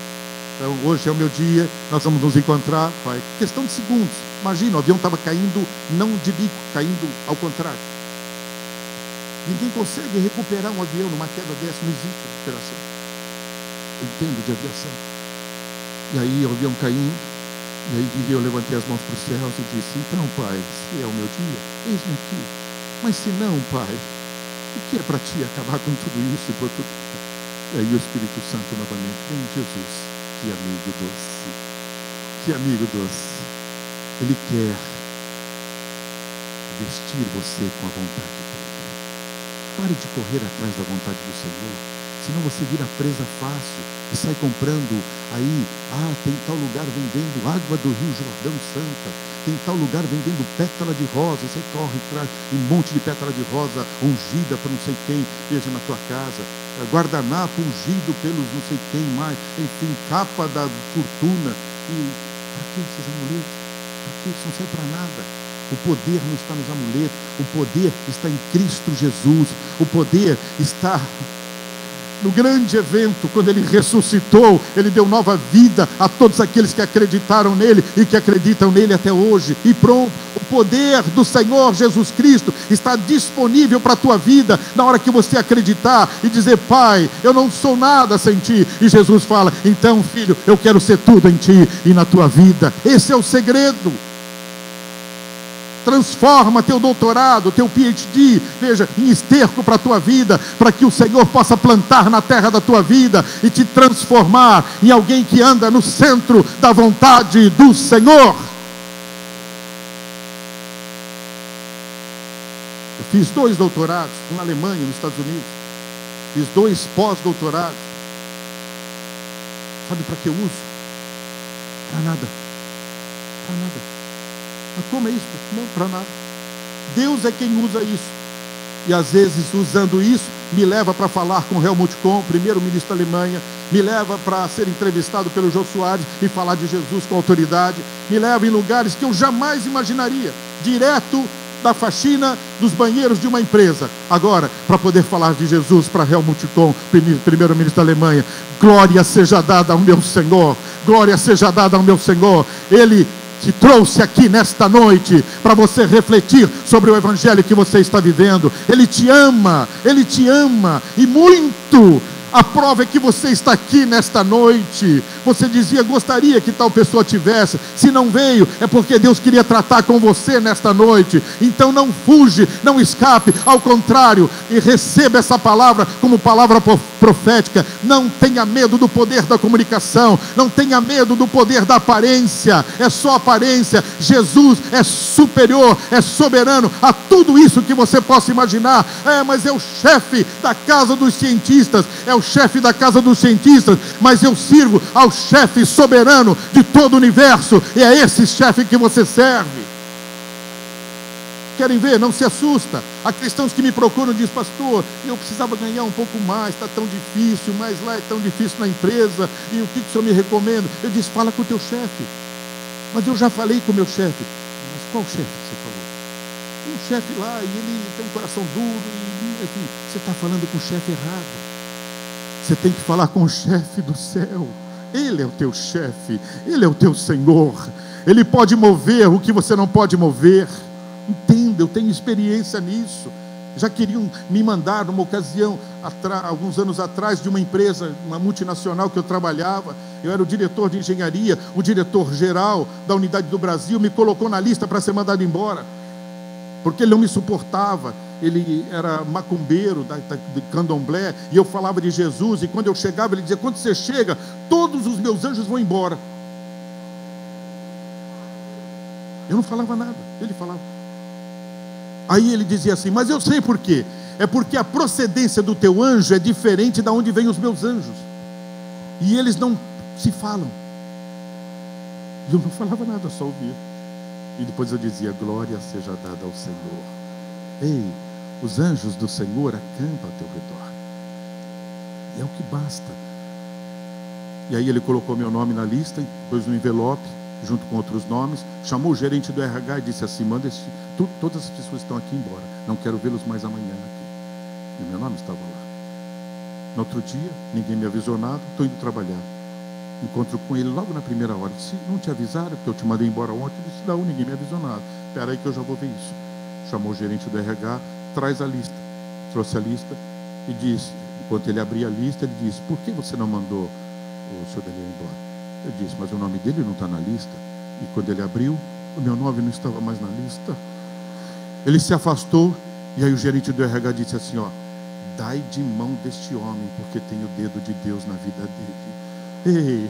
então hoje é o meu dia, nós vamos nos encontrar, Pai. Questão de segundos. Imagina, o avião estava caindo, não de bico, caindo ao contrário. Ninguém consegue recuperar um avião numa queda dessa, não existe recuperação. Eu entendo de aviação. E aí o avião caindo, e aí eu levantei as mãos para os céus e disse: então, Pai, se é o meu dia, eis-me aqui. Mas se não, Pai, o que é para ti acabar com tudo isso e por tudo? E aí o Espírito Santo novamente: vem, Jesus, que amigo doce, que amigo doce. Ele quer vestir você com a vontade dele. Pare de correr atrás da vontade do Senhor, senão você vira presa fácil e sai comprando aí, tem tal lugar vendendo água do Rio Jordão Santa, tem tal lugar vendendo pétala de rosa, e você corre atrás um monte de pétala de rosa ungida por não sei quem, veja na tua casa, guardanapo ungido pelos não sei quem mais, enfim, capa da fortuna. E para que esses amuletos? Para que isso não serve para nada? O poder não está nos amuletos, o poder está em Cristo Jesus, o poder está no grande evento. Quando Ele ressuscitou, Ele deu nova vida a todos aqueles que acreditaram nele e que acreditam nele até hoje. E pronto, o poder do Senhor Jesus Cristo está disponível para a tua vida, na hora que você acreditar e dizer: Pai, eu não sou nada sem ti. E Jesus fala: então, filho, eu quero ser tudo em ti e na tua vida. Esse é o segredo. Transforma teu doutorado, teu PhD, veja, em esterco para a tua vida, para que o Senhor possa plantar na terra da tua vida e te transformar em alguém que anda no centro da vontade do Senhor. Eu fiz 2 doutorados, um na Alemanha, nos Estados Unidos. Fiz 2 pós-doutorados. Sabe para que eu uso? Para nada. Para nada. Mas como é isso? Não, para nada. Deus é quem usa isso. E às vezes, usando isso, me leva para falar com Helmut Kohl, primeiro-ministro da Alemanha, me leva para ser entrevistado pelo Jô Soares e falar de Jesus com autoridade, me leva em lugares que eu jamais imaginaria, direto da faxina dos banheiros de uma empresa. Agora, para poder falar de Jesus para Helmut Kohl, primeiro-ministro da Alemanha, glória seja dada ao meu Senhor, glória seja dada ao meu Senhor. Ele te trouxe aqui nesta noite para você refletir sobre o evangelho que você está vivendo. Ele te ama e muito. A prova é que você está aqui nesta noite. Você dizia: gostaria que tal pessoa tivesse. Se não veio, é porque Deus queria tratar com você nesta noite. Então não fuge, não escape. Ao contrário, e receba essa palavra como palavra profética. Não tenha medo do poder da comunicação. Não tenha medo do poder da aparência. É só aparência. Jesus é superior, é soberano a tudo isso que você possa imaginar. Mas é o chefe da casa dos cientistas. É o chefe da casa dos cientistas, mas eu sirvo ao chefe soberano de todo o universo, e é esse chefe que você serve. Querem ver? Não se assusta. Há cristãos que me procuram e dizem: pastor, eu precisava ganhar um pouco mais, está tão difícil, mas lá é tão difícil na empresa, e o que o senhor me recomenda? Eu disse: fala com o teu chefe. Mas eu já falei com o meu chefe. Mas qual chefe você falou? Um chefe lá, e ele tem um coração duro, e enfim, você está falando com o chefe errado. Você tem que falar com o chefe do céu. Ele é o teu chefe, Ele é o teu Senhor. Ele pode mover o que você não pode mover. Entenda, eu tenho experiência nisso. Já queriam me mandar numa ocasião, alguns anos atrás, de uma empresa, uma multinacional que eu trabalhava. Eu era o diretor de engenharia, o diretor-geral da unidade do Brasil me colocou na lista para ser mandado embora, porque ele não me suportava. Ele era macumbeiro de candomblé, e eu falava de Jesus, e quando eu chegava ele dizia: quando você chega, todos os meus anjos vão embora. Eu não falava nada, ele falava. Aí ele dizia assim: mas eu sei por quê. É porque a procedência do teu anjo é diferente de onde vêm os meus anjos, e eles não se falam. E eu não falava nada, só ouvia. E depois eu dizia: glória seja dada ao Senhor. Ei, os anjos do Senhor acampam ao teu redor. E é o que basta. E aí ele colocou meu nome na lista, pôs no envelope, junto com outros nomes, chamou o gerente do RH e disse assim: manda todas as pessoas que estão aqui embora, não quero vê-los mais amanhã aqui. E meu nome estava lá. No outro dia, ninguém me avisou nada, estou indo trabalhar. Encontro com ele logo na primeira hora. Disse: não te avisaram, porque eu te mandei embora ontem? Eu disse: não, ninguém me avisou nada. Espera aí que eu já vou ver isso. Chamou o gerente do RH, traz a lista. Trouxe a lista e disse, enquanto ele abria a lista, ele disse: por que você não mandou o senhor Daniel embora? Eu disse: mas o nome dele não está na lista. E quando ele abriu, o meu nome não estava mais na lista. Ele se afastou, e aí o gerente do RH disse assim: ó, dai de mão deste homem, porque tem o dedo de Deus na vida dele. Ei,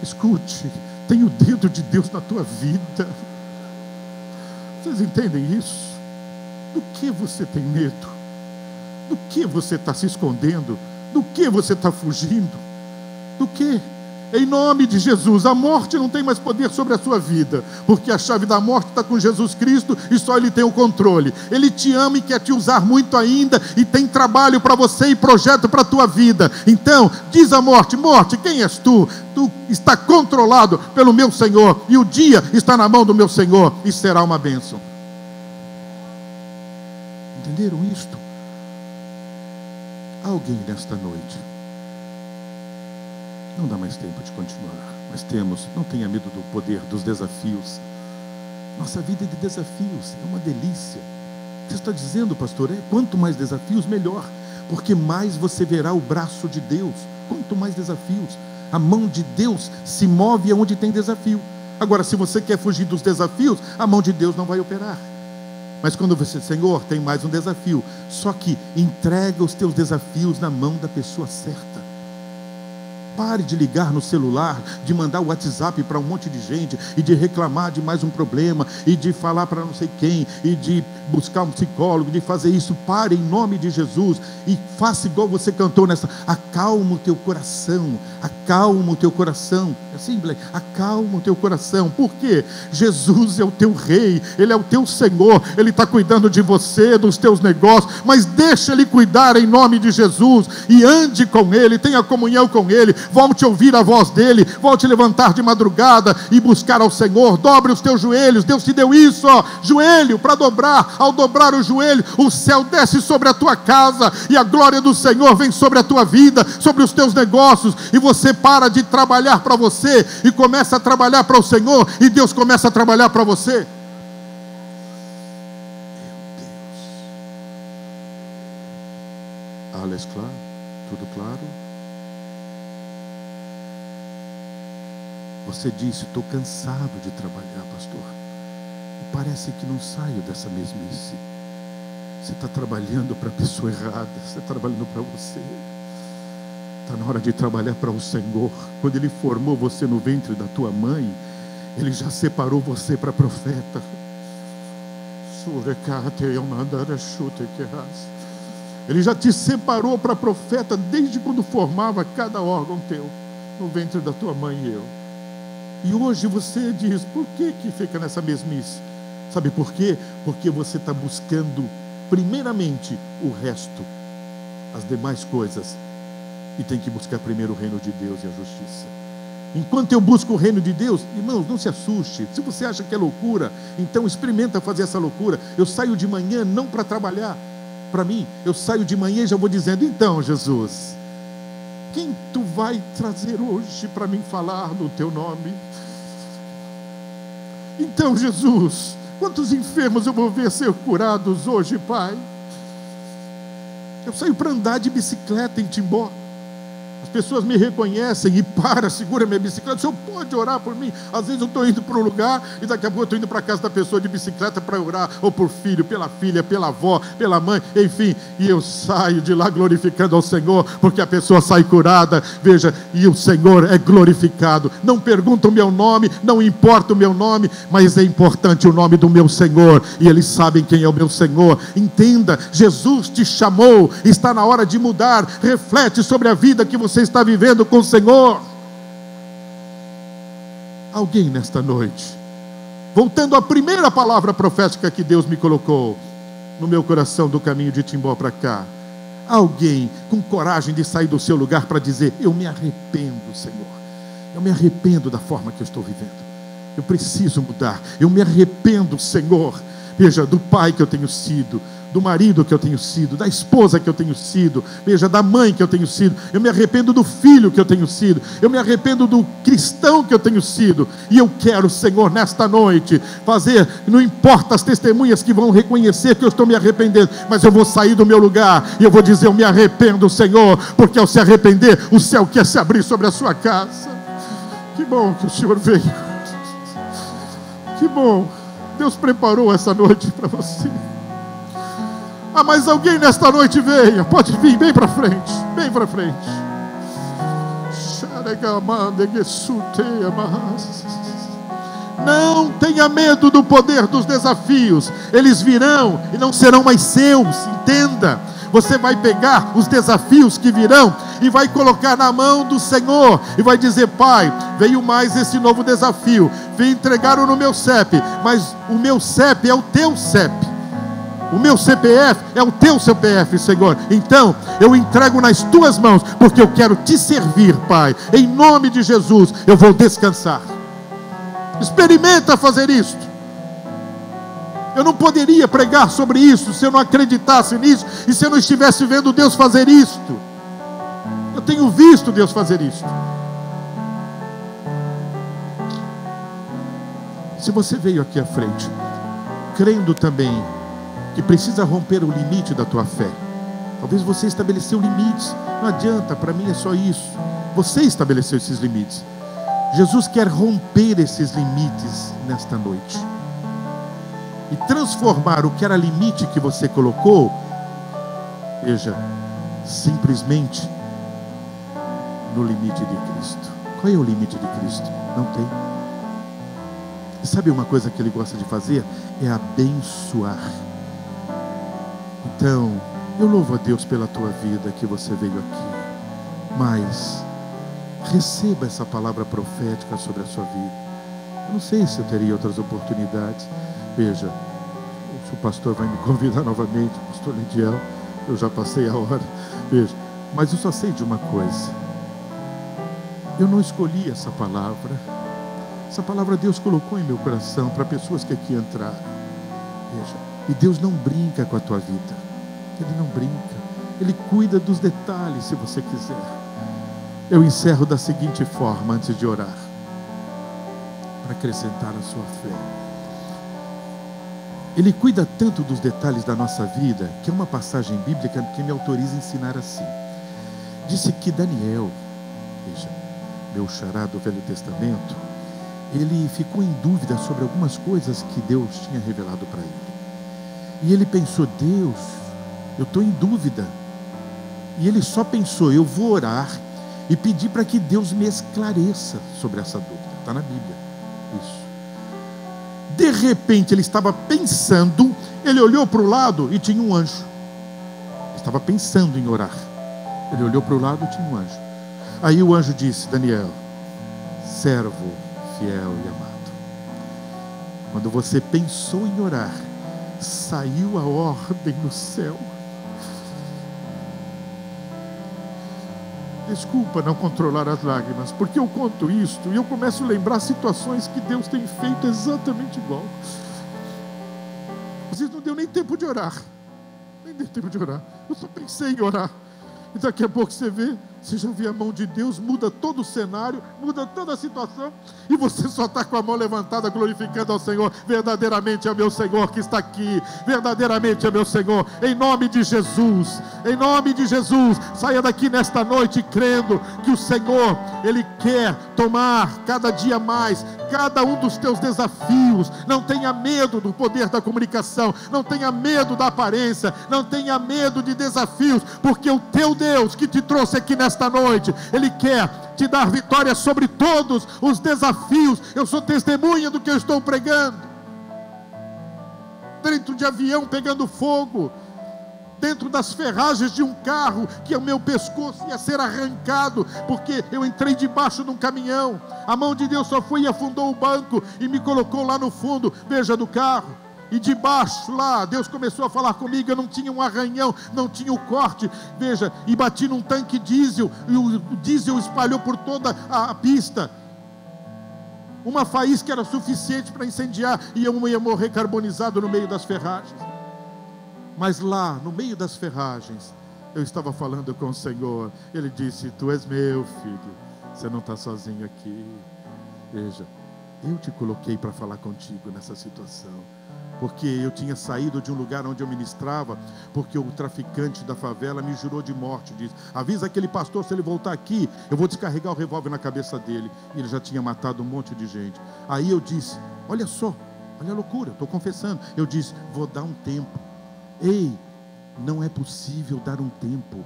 escute, tem o dedo de Deus na tua vida. Vocês entendem isso? Do que você tem medo? Do que você está se escondendo? Do que você está fugindo? Do que? Em nome de Jesus, a morte não tem mais poder sobre a sua vida, porque a chave da morte está com Jesus Cristo e só Ele tem o controle. Ele te ama e quer te usar muito ainda, e tem trabalho para você e projeto para a tua vida. Então, diz a morte: morte, quem és tu? Tu está controlado pelo meu Senhor, e o dia está na mão do meu Senhor, e será uma bênção. Entenderam isto? Alguém nesta noite, não dá mais tempo de continuar, mas não tenha medo do poder dos desafios. Nossa vida é de desafios, é uma delícia. O que você está dizendo, pastor? Quanto mais desafios, melhor, porque mais você verá o braço de Deus. Quanto mais desafios, a mão de Deus se move aonde tem desafio. Agora, se você quer fugir dos desafios, a mão de Deus não vai operar. Mas quando você, Senhor, tem mais um desafio, só que entrega os teus desafios na mão da pessoa certa. Pare de ligar no celular, de mandar o WhatsApp para um monte de gente, e de reclamar de mais um problema, e de falar para não sei quem, e de buscar um psicólogo, de fazer isso. Pare em nome de Jesus, e faça igual você cantou nessa: acalma o teu coração, acalma o teu coração. É assim, Black? Acalma o teu coração. Por quê? Jesus é o teu rei, Ele é o teu Senhor, Ele está cuidando de você, dos teus negócios, mas deixa Ele cuidar em nome de Jesus, e ande com Ele, tenha comunhão com Ele. Volte a ouvir a voz dEle, volte a levantar de madrugada e buscar ao Senhor. Dobre os teus joelhos. Deus te deu isso, ó, joelho para dobrar. Ao dobrar o joelho, o céu desce sobre a tua casa, e a glória do Senhor vem sobre a tua vida, sobre os teus negócios, e você para de trabalhar para você e começa a trabalhar para o Senhor, e Deus começa a trabalhar para você. Meu Deus. Alles claro? Tudo claro? Você disse: estou cansado de trabalhar, pastor, e parece que não saio dessa mesmice. Você está trabalhando para a pessoa errada, você está trabalhando para você. Está na hora de trabalhar para o Senhor. Quando Ele formou você no ventre da tua mãe, Ele já separou você para profeta. Ele já te separou para profeta desde quando formava cada órgão teu no ventre da tua mãe e eu. E hoje você diz: por que fica nessa mesmice? Sabe por quê? Porque você está buscando primeiramente o resto, as demais coisas, e tem que buscar primeiro o reino de Deus e a justiça. Enquanto eu busco o reino de Deus, irmãos, não se assuste. Se você acha que é loucura, então experimenta fazer essa loucura. Eu saio de manhã não para trabalhar para mim, eu saio de manhã e já vou dizendo: então, Jesus, quem tu vai trazer hoje para mim falar no teu nome? Então, Jesus, quantos enfermos eu vou ver ser curados hoje, Pai? Eu saio para andar de bicicleta em Timbó. As pessoas me reconhecem e segura minha bicicleta. O senhor pode orar por mim? Às vezes eu estou indo para um lugar e daqui a pouco eu estou indo para a casa da pessoa de bicicleta para orar, ou por filho, pela filha, pela avó, pela mãe, enfim. E eu saio de lá glorificando ao Senhor, porque a pessoa sai curada, veja, e o Senhor é glorificado. Não pergunta o meu nome, não importa o meu nome, mas é importante o nome do meu Senhor, e eles sabem quem é o meu Senhor. Entenda, Jesus te chamou, está na hora de mudar. Reflete sobre a vida que você está vivendo com o Senhor. Alguém nesta noite, voltando à primeira palavra profética que Deus me colocou no meu coração do caminho de Timbó para cá, alguém com coragem de sair do seu lugar para dizer: eu me arrependo, Senhor, Eu me arrependo da forma que eu estou vivendo. Eu preciso mudar. Eu me arrependo, Senhor, veja, do pai que eu tenho sido, do marido que eu tenho sido, da esposa que eu tenho sido, veja, da mãe que eu tenho sido. Eu me arrependo do filho que eu tenho sido. Eu me arrependo do cristão que eu tenho sido. E eu quero, Senhor, nesta noite fazer, não importa as testemunhas que vão reconhecer que eu estou me arrependendo, mas eu vou sair do meu lugar e eu vou dizer: eu me arrependo, Senhor, porque ao se arrepender, o céu quer se abrir sobre a sua casa. Que bom que o Senhor veio. Que bom. Deus preparou essa noite para você. Ah, mas alguém nesta noite venha. Pode vir, bem para frente. Bem para frente. Não tenha medo do poder dos desafios. Eles virão e não serão mais seus. Entenda. Você vai pegar os desafios que virão e vai colocar na mão do Senhor e vai dizer: Pai, veio mais esse novo desafio. Vem entregar no meu CEP, mas o meu CEP é o teu CEP. O meu CPF é o teu CPF, Senhor. Então, eu entrego nas tuas mãos, porque eu quero te servir, Pai. Em nome de Jesus, eu vou descansar. Experimenta fazer isto. Eu não poderia pregar sobre isso se eu não acreditasse nisso e se eu não estivesse vendo Deus fazer isto. Eu tenho visto Deus fazer isto. Se você veio aqui à frente, crendo também que precisa romper o limite da tua fé, talvez você estabeleceu limites. Não adianta, para mim é só isso. Você estabeleceu esses limites. Jesus quer romper esses limites nesta noite e transformar o que era limite que você colocou, veja, simplesmente no limite de Cristo. Qual é o limite de Cristo? Não tem. E sabe uma coisa que Ele gosta de fazer? É abençoar. Então, eu louvo a Deus pela tua vida, que você veio aqui, mas receba essa palavra profética sobre a sua vida. Eu não sei se eu teria outras oportunidades. Veja, se o pastor vai me convidar novamente, o pastor Lidiel, eu já passei a hora, veja, mas eu só sei de uma coisa: eu não escolhi essa palavra Deus colocou em meu coração para pessoas que aqui entraram, veja, e Deus não brinca com a tua vida, Ele não brinca, Ele cuida dos detalhes, se você quiser. Eu encerro da seguinte forma, antes de orar, para acrescentar a sua fé. Ele cuida tanto dos detalhes da nossa vida, que é uma passagem bíblica que me autoriza a ensinar assim. Disse que Daniel, veja, meu xará do Velho Testamento, ele ficou em dúvida sobre algumas coisas que Deus tinha revelado para ele. E ele pensou: Deus, eu estou em dúvida. E ele só pensou: eu vou orar e pedir para que Deus me esclareça sobre essa dúvida. Está na Bíblia isso. De repente ele estava pensando, ele olhou para o lado e tinha um anjo. Ele estava pensando em orar. Ele olhou para o lado e tinha um anjo. Aí o anjo disse: Daniel, servo fiel e amado, quando você pensou em orar, saiu a ordem no céu. Desculpa não controlar as lágrimas, porque eu conto isto e eu começo a lembrar situações que Deus tem feito exatamente igual. Às vezes não deu nem tempo de orar. Nem deu tempo de orar. Eu só pensei em orar. E daqui a pouco você vê, você já vê a mão de Deus, muda todo o cenário, muda toda a situação, e você só está com a mão levantada, glorificando ao Senhor. Verdadeiramente é o meu Senhor que está aqui, verdadeiramente é meu Senhor, em nome de Jesus, saia daqui nesta noite crendo que o Senhor, Ele quer tomar cada dia mais, cada um dos teus desafios. Não tenha medo do poder da comunicação, não tenha medo da aparência, não tenha medo de desafios, porque o teu Deus que te trouxe aqui nesta noite, Ele quer te dar vitória sobre todos os desafios. Eu sou testemunha do que eu estou pregando. Dentro de avião pegando fogo, dentro das ferragens de um carro, que o meu pescoço ia ser arrancado, porque eu entrei debaixo de um caminhão. A mão de Deus só foi e afundou o banco e me colocou lá no fundo, veja, do carro. E debaixo lá, Deus começou a falar comigo. Eu não tinha um arranhão, não tinha o corte, veja, e bati num tanque diesel, e o diesel espalhou por toda a pista. Uma faísca era suficiente para incendiar e eu ia morrer carbonizado no meio das ferragens. Mas lá, no meio das ferragens, eu estava falando com o Senhor. Ele disse: tu és meu filho, você não está sozinho aqui. Veja, eu te coloquei para falar contigo nessa situação, porque eu tinha saído de um lugar onde eu ministrava, porque o traficante da favela me jurou de morte. Disse: avisa aquele pastor, se ele voltar aqui, eu vou descarregar o revólver na cabeça dele. E ele já tinha matado um monte de gente. Aí eu disse: olha só, olha a loucura, estou confessando. Eu disse: vou dar um tempo. Ei, não é possível dar um tempo,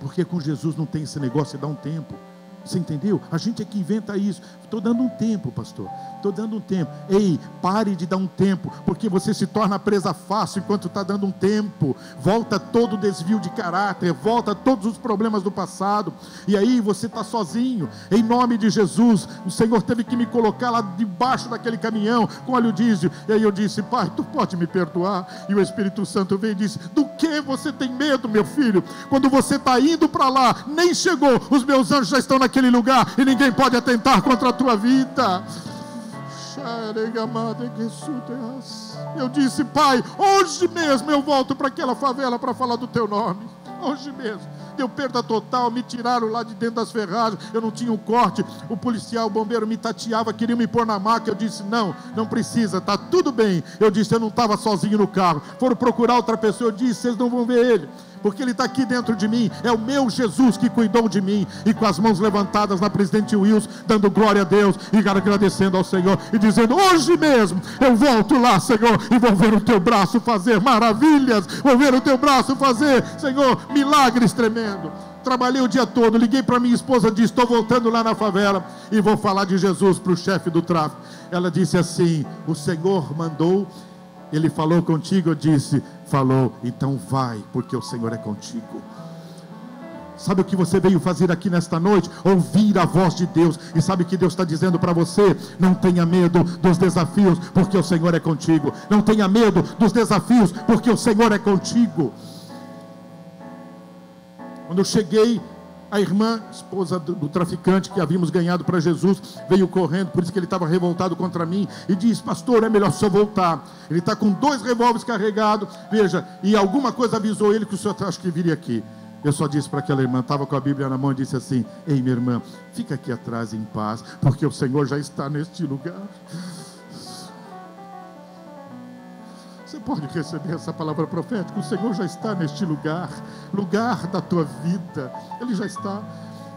porque com Jesus não tem esse negócio de dar um tempo. Você entendeu? A gente é que inventa isso. Estou dando um tempo, pastor. Estou dando um tempo. Ei, pare de dar um tempo, porque você se torna presa fácil enquanto está dando um tempo. Volta todo o desvio de caráter, volta todos os problemas do passado. E aí você está sozinho. Em nome de Jesus, o Senhor teve que me colocar lá debaixo daquele caminhão com óleo diesel. E aí eu disse: pai, tu pode me perdoar? E o Espírito Santo veio e disse: do que você tem medo, meu filho? Quando você está indo para lá, nem chegou, os meus anjos já estão naquele lugar e ninguém pode atentar contra a tua vida. Eu disse: pai, hoje mesmo eu volto para aquela favela para falar do teu nome. Hoje mesmo. Deu perda total, me tiraram lá de dentro das ferragens, eu não tinha um corte, o policial, o bombeiro me tateava, queria me pôr na maca. Eu disse: não, não precisa, está tudo bem. Eu disse: eu não estava sozinho no carro. Foram procurar outra pessoa. Eu disse: vocês não vão ver ele, porque ele está aqui dentro de mim. É o meu Jesus que cuidou de mim. E com as mãos levantadas na Presidente Wilson, dando glória a Deus e agradecendo ao Senhor e dizendo: hoje mesmo eu volto lá, Senhor, e vou ver o teu braço fazer maravilhas, vou ver o teu braço fazer, Senhor, milagres tremendos. Trabalhei o dia todo, liguei para minha esposa, disse: estou voltando lá na favela e vou falar de Jesus para o chefe do tráfico. Ela disse assim: o Senhor mandou, ele falou contigo? Eu disse: falou. Então vai, porque o Senhor é contigo. Sabe o que você veio fazer aqui nesta noite? Ouvir a voz de Deus. E sabe o que Deus está dizendo para você? Não tenha medo dos desafios, porque o Senhor é contigo. Não tenha medo dos desafios, porque o Senhor é contigo. Quando eu cheguei, a irmã, esposa do traficante que havíamos ganhado para Jesus, veio correndo, por isso que ele estava revoltado contra mim, e disse: pastor, é melhor só voltar. Ele está com 2 revólveres carregados, veja, e alguma coisa avisou ele que o senhor acha que viria aqui. Eu só disse para aquela irmã, estava com a Bíblia na mão, e disse assim: ei, minha irmã, fica aqui atrás em paz, porque o Senhor já está neste lugar. Você pode receber essa palavra profética? O Senhor já está neste lugar, lugar da tua vida. Ele já está.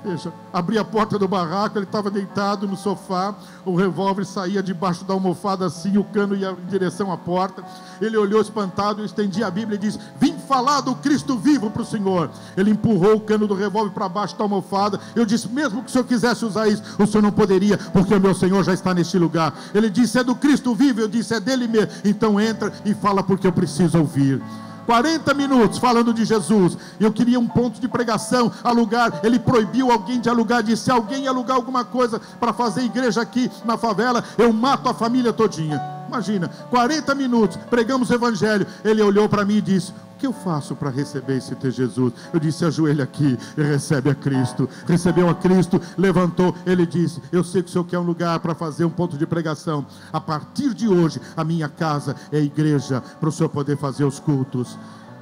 Veja, abri a porta do barraco, ele estava deitado no sofá, o revólver saía debaixo da almofada assim, o cano ia em direção à porta. Ele olhou espantado, eu estendi a Bíblia e disse: vim falar do Cristo vivo para o Senhor. Ele empurrou o cano do revólver para baixo da almofada. Eu disse: mesmo que o Senhor quisesse usar isso, o Senhor não poderia, porque o meu Senhor já está neste lugar. Ele disse: é do Cristo vivo. Eu disse: é dele mesmo. Então entra e fala, porque eu preciso ouvir. 40 minutos falando de Jesus. Eu queria um ponto de pregação, alugar. Ele proibiu alguém de alugar. Disse: se alguém alugar alguma coisa para fazer igreja aqui na favela, eu mato a família todinha. Imagina, 40 minutos, pregamos o evangelho. Ele olhou para mim e disse: o que eu faço para receber esse teu Jesus? Eu disse: ajoelha aqui e recebe a Cristo. Recebeu a Cristo, levantou. Ele disse: eu sei que o Senhor quer um lugar para fazer um ponto de pregação. A partir de hoje, a minha casa é igreja, para o Senhor poder fazer os cultos.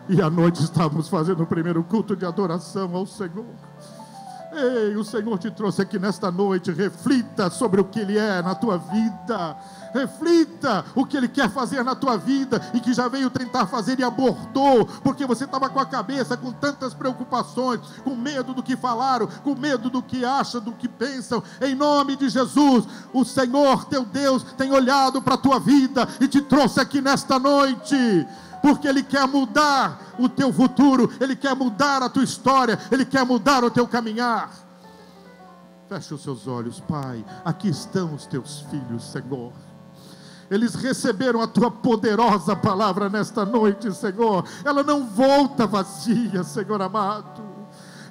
E à noite estávamos fazendo o primeiro culto de adoração ao Senhor. Ei, o Senhor te trouxe aqui nesta noite. Reflita sobre o que Ele é na tua vida. Reflita o que Ele quer fazer na tua vida e que já veio tentar fazer e abortou, porque você estava com a cabeça com tantas preocupações, com medo do que falaram, com medo do que acham, do que pensam. Em nome de Jesus, o Senhor teu Deus tem olhado para a tua vida e te trouxe aqui nesta noite, porque Ele quer mudar o teu futuro, Ele quer mudar a tua história, Ele quer mudar o teu caminhar. Feche os seus olhos. Pai, aqui estão os teus filhos, Senhor. Eles receberam a tua poderosa palavra nesta noite, Senhor. Ela não volta vazia, Senhor amado.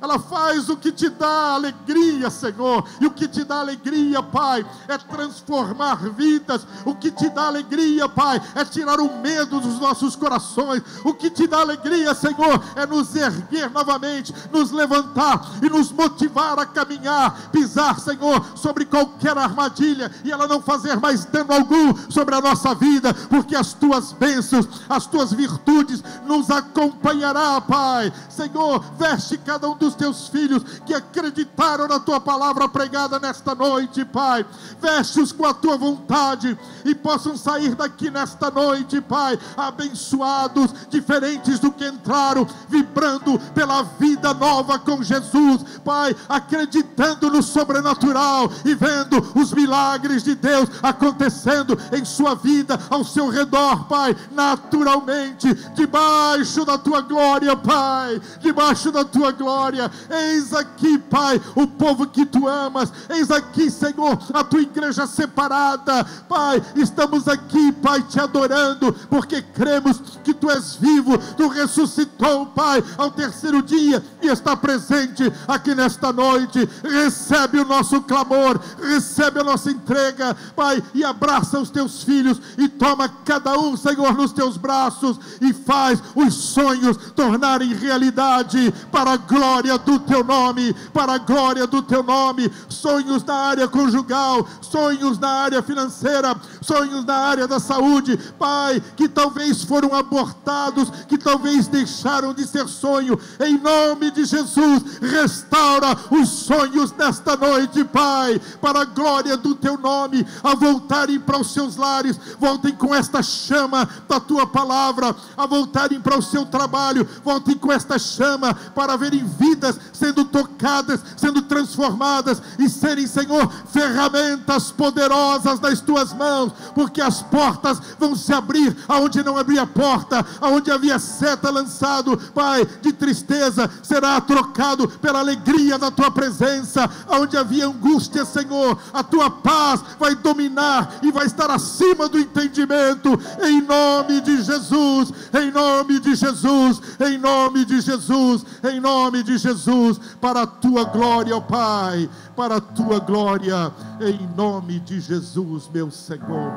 ela faz o que te dá alegria, Senhor. E o que te dá alegria, Pai, é transformar vidas. O que te dá alegria, Pai, é tirar o medo dos nossos corações. O que te dá alegria, Senhor, é nos erguer novamente, nos levantar e nos motivar a caminhar, pisar, Senhor, sobre qualquer armadilha, e ela não fazer mais dano algum sobre a nossa vida, porque as tuas bênçãos, as tuas virtudes nos acompanhará, Pai. Senhor, veste cada um dos teus filhos que acreditaram na tua palavra pregada nesta noite, Pai. Veste-os com a tua vontade e possam sair daqui nesta noite, Pai, abençoados, diferentes do que entraram, vibrando pela vida nova com Jesus, Pai, acreditando no sobrenatural e vendo os milagres de Deus acontecendo em sua vida, ao seu redor, Pai, naturalmente, debaixo da tua glória, Pai, debaixo da tua glória. Eis aqui, Pai, o povo que tu amas. Eis aqui, Senhor, a tua igreja separada, Pai. Estamos aqui, Pai, te adorando, porque cremos que tu és vivo, tu ressuscitou, Pai, ao terceiro dia e está presente aqui nesta noite. Recebe o nosso clamor, recebe a nossa entrega, Pai, e abraça os teus filhos e toma cada um, Senhor, nos teus braços e faz os sonhos tornarem realidade para a glória do teu nome, para a glória do teu nome. Sonhos na área conjugal, sonhos na área financeira, sonhos na área da saúde, Pai, que talvez foram abortados, que talvez deixaram de ser sonho. Em nome de Jesus, restaura os sonhos nesta noite, Pai, para a glória do teu nome, a voltarem para os seus lares, voltem com esta chama da tua palavra, a voltarem para o seu trabalho, voltem com esta chama para verem vidas sendo tocadas, sendo transformadas e serem, Senhor, ferramentas poderosas nas tuas mãos, porque as portas vão se abrir aonde não abria porta, aonde havia seta lançado, Pai, de tristeza, será trocado pela alegria da tua presença, aonde havia angústia, Senhor, a tua paz vai dominar e vai estar acima do entendimento, em nome de Jesus, em nome de Jesus, em nome de Jesus, em nome de Jesus, para a tua glória, ó Pai, para a tua glória, em nome de Jesus, meu Senhor.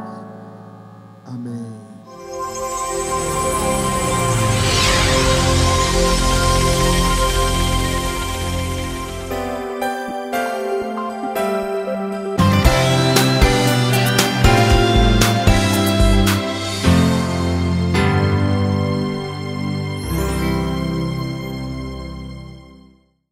Amém.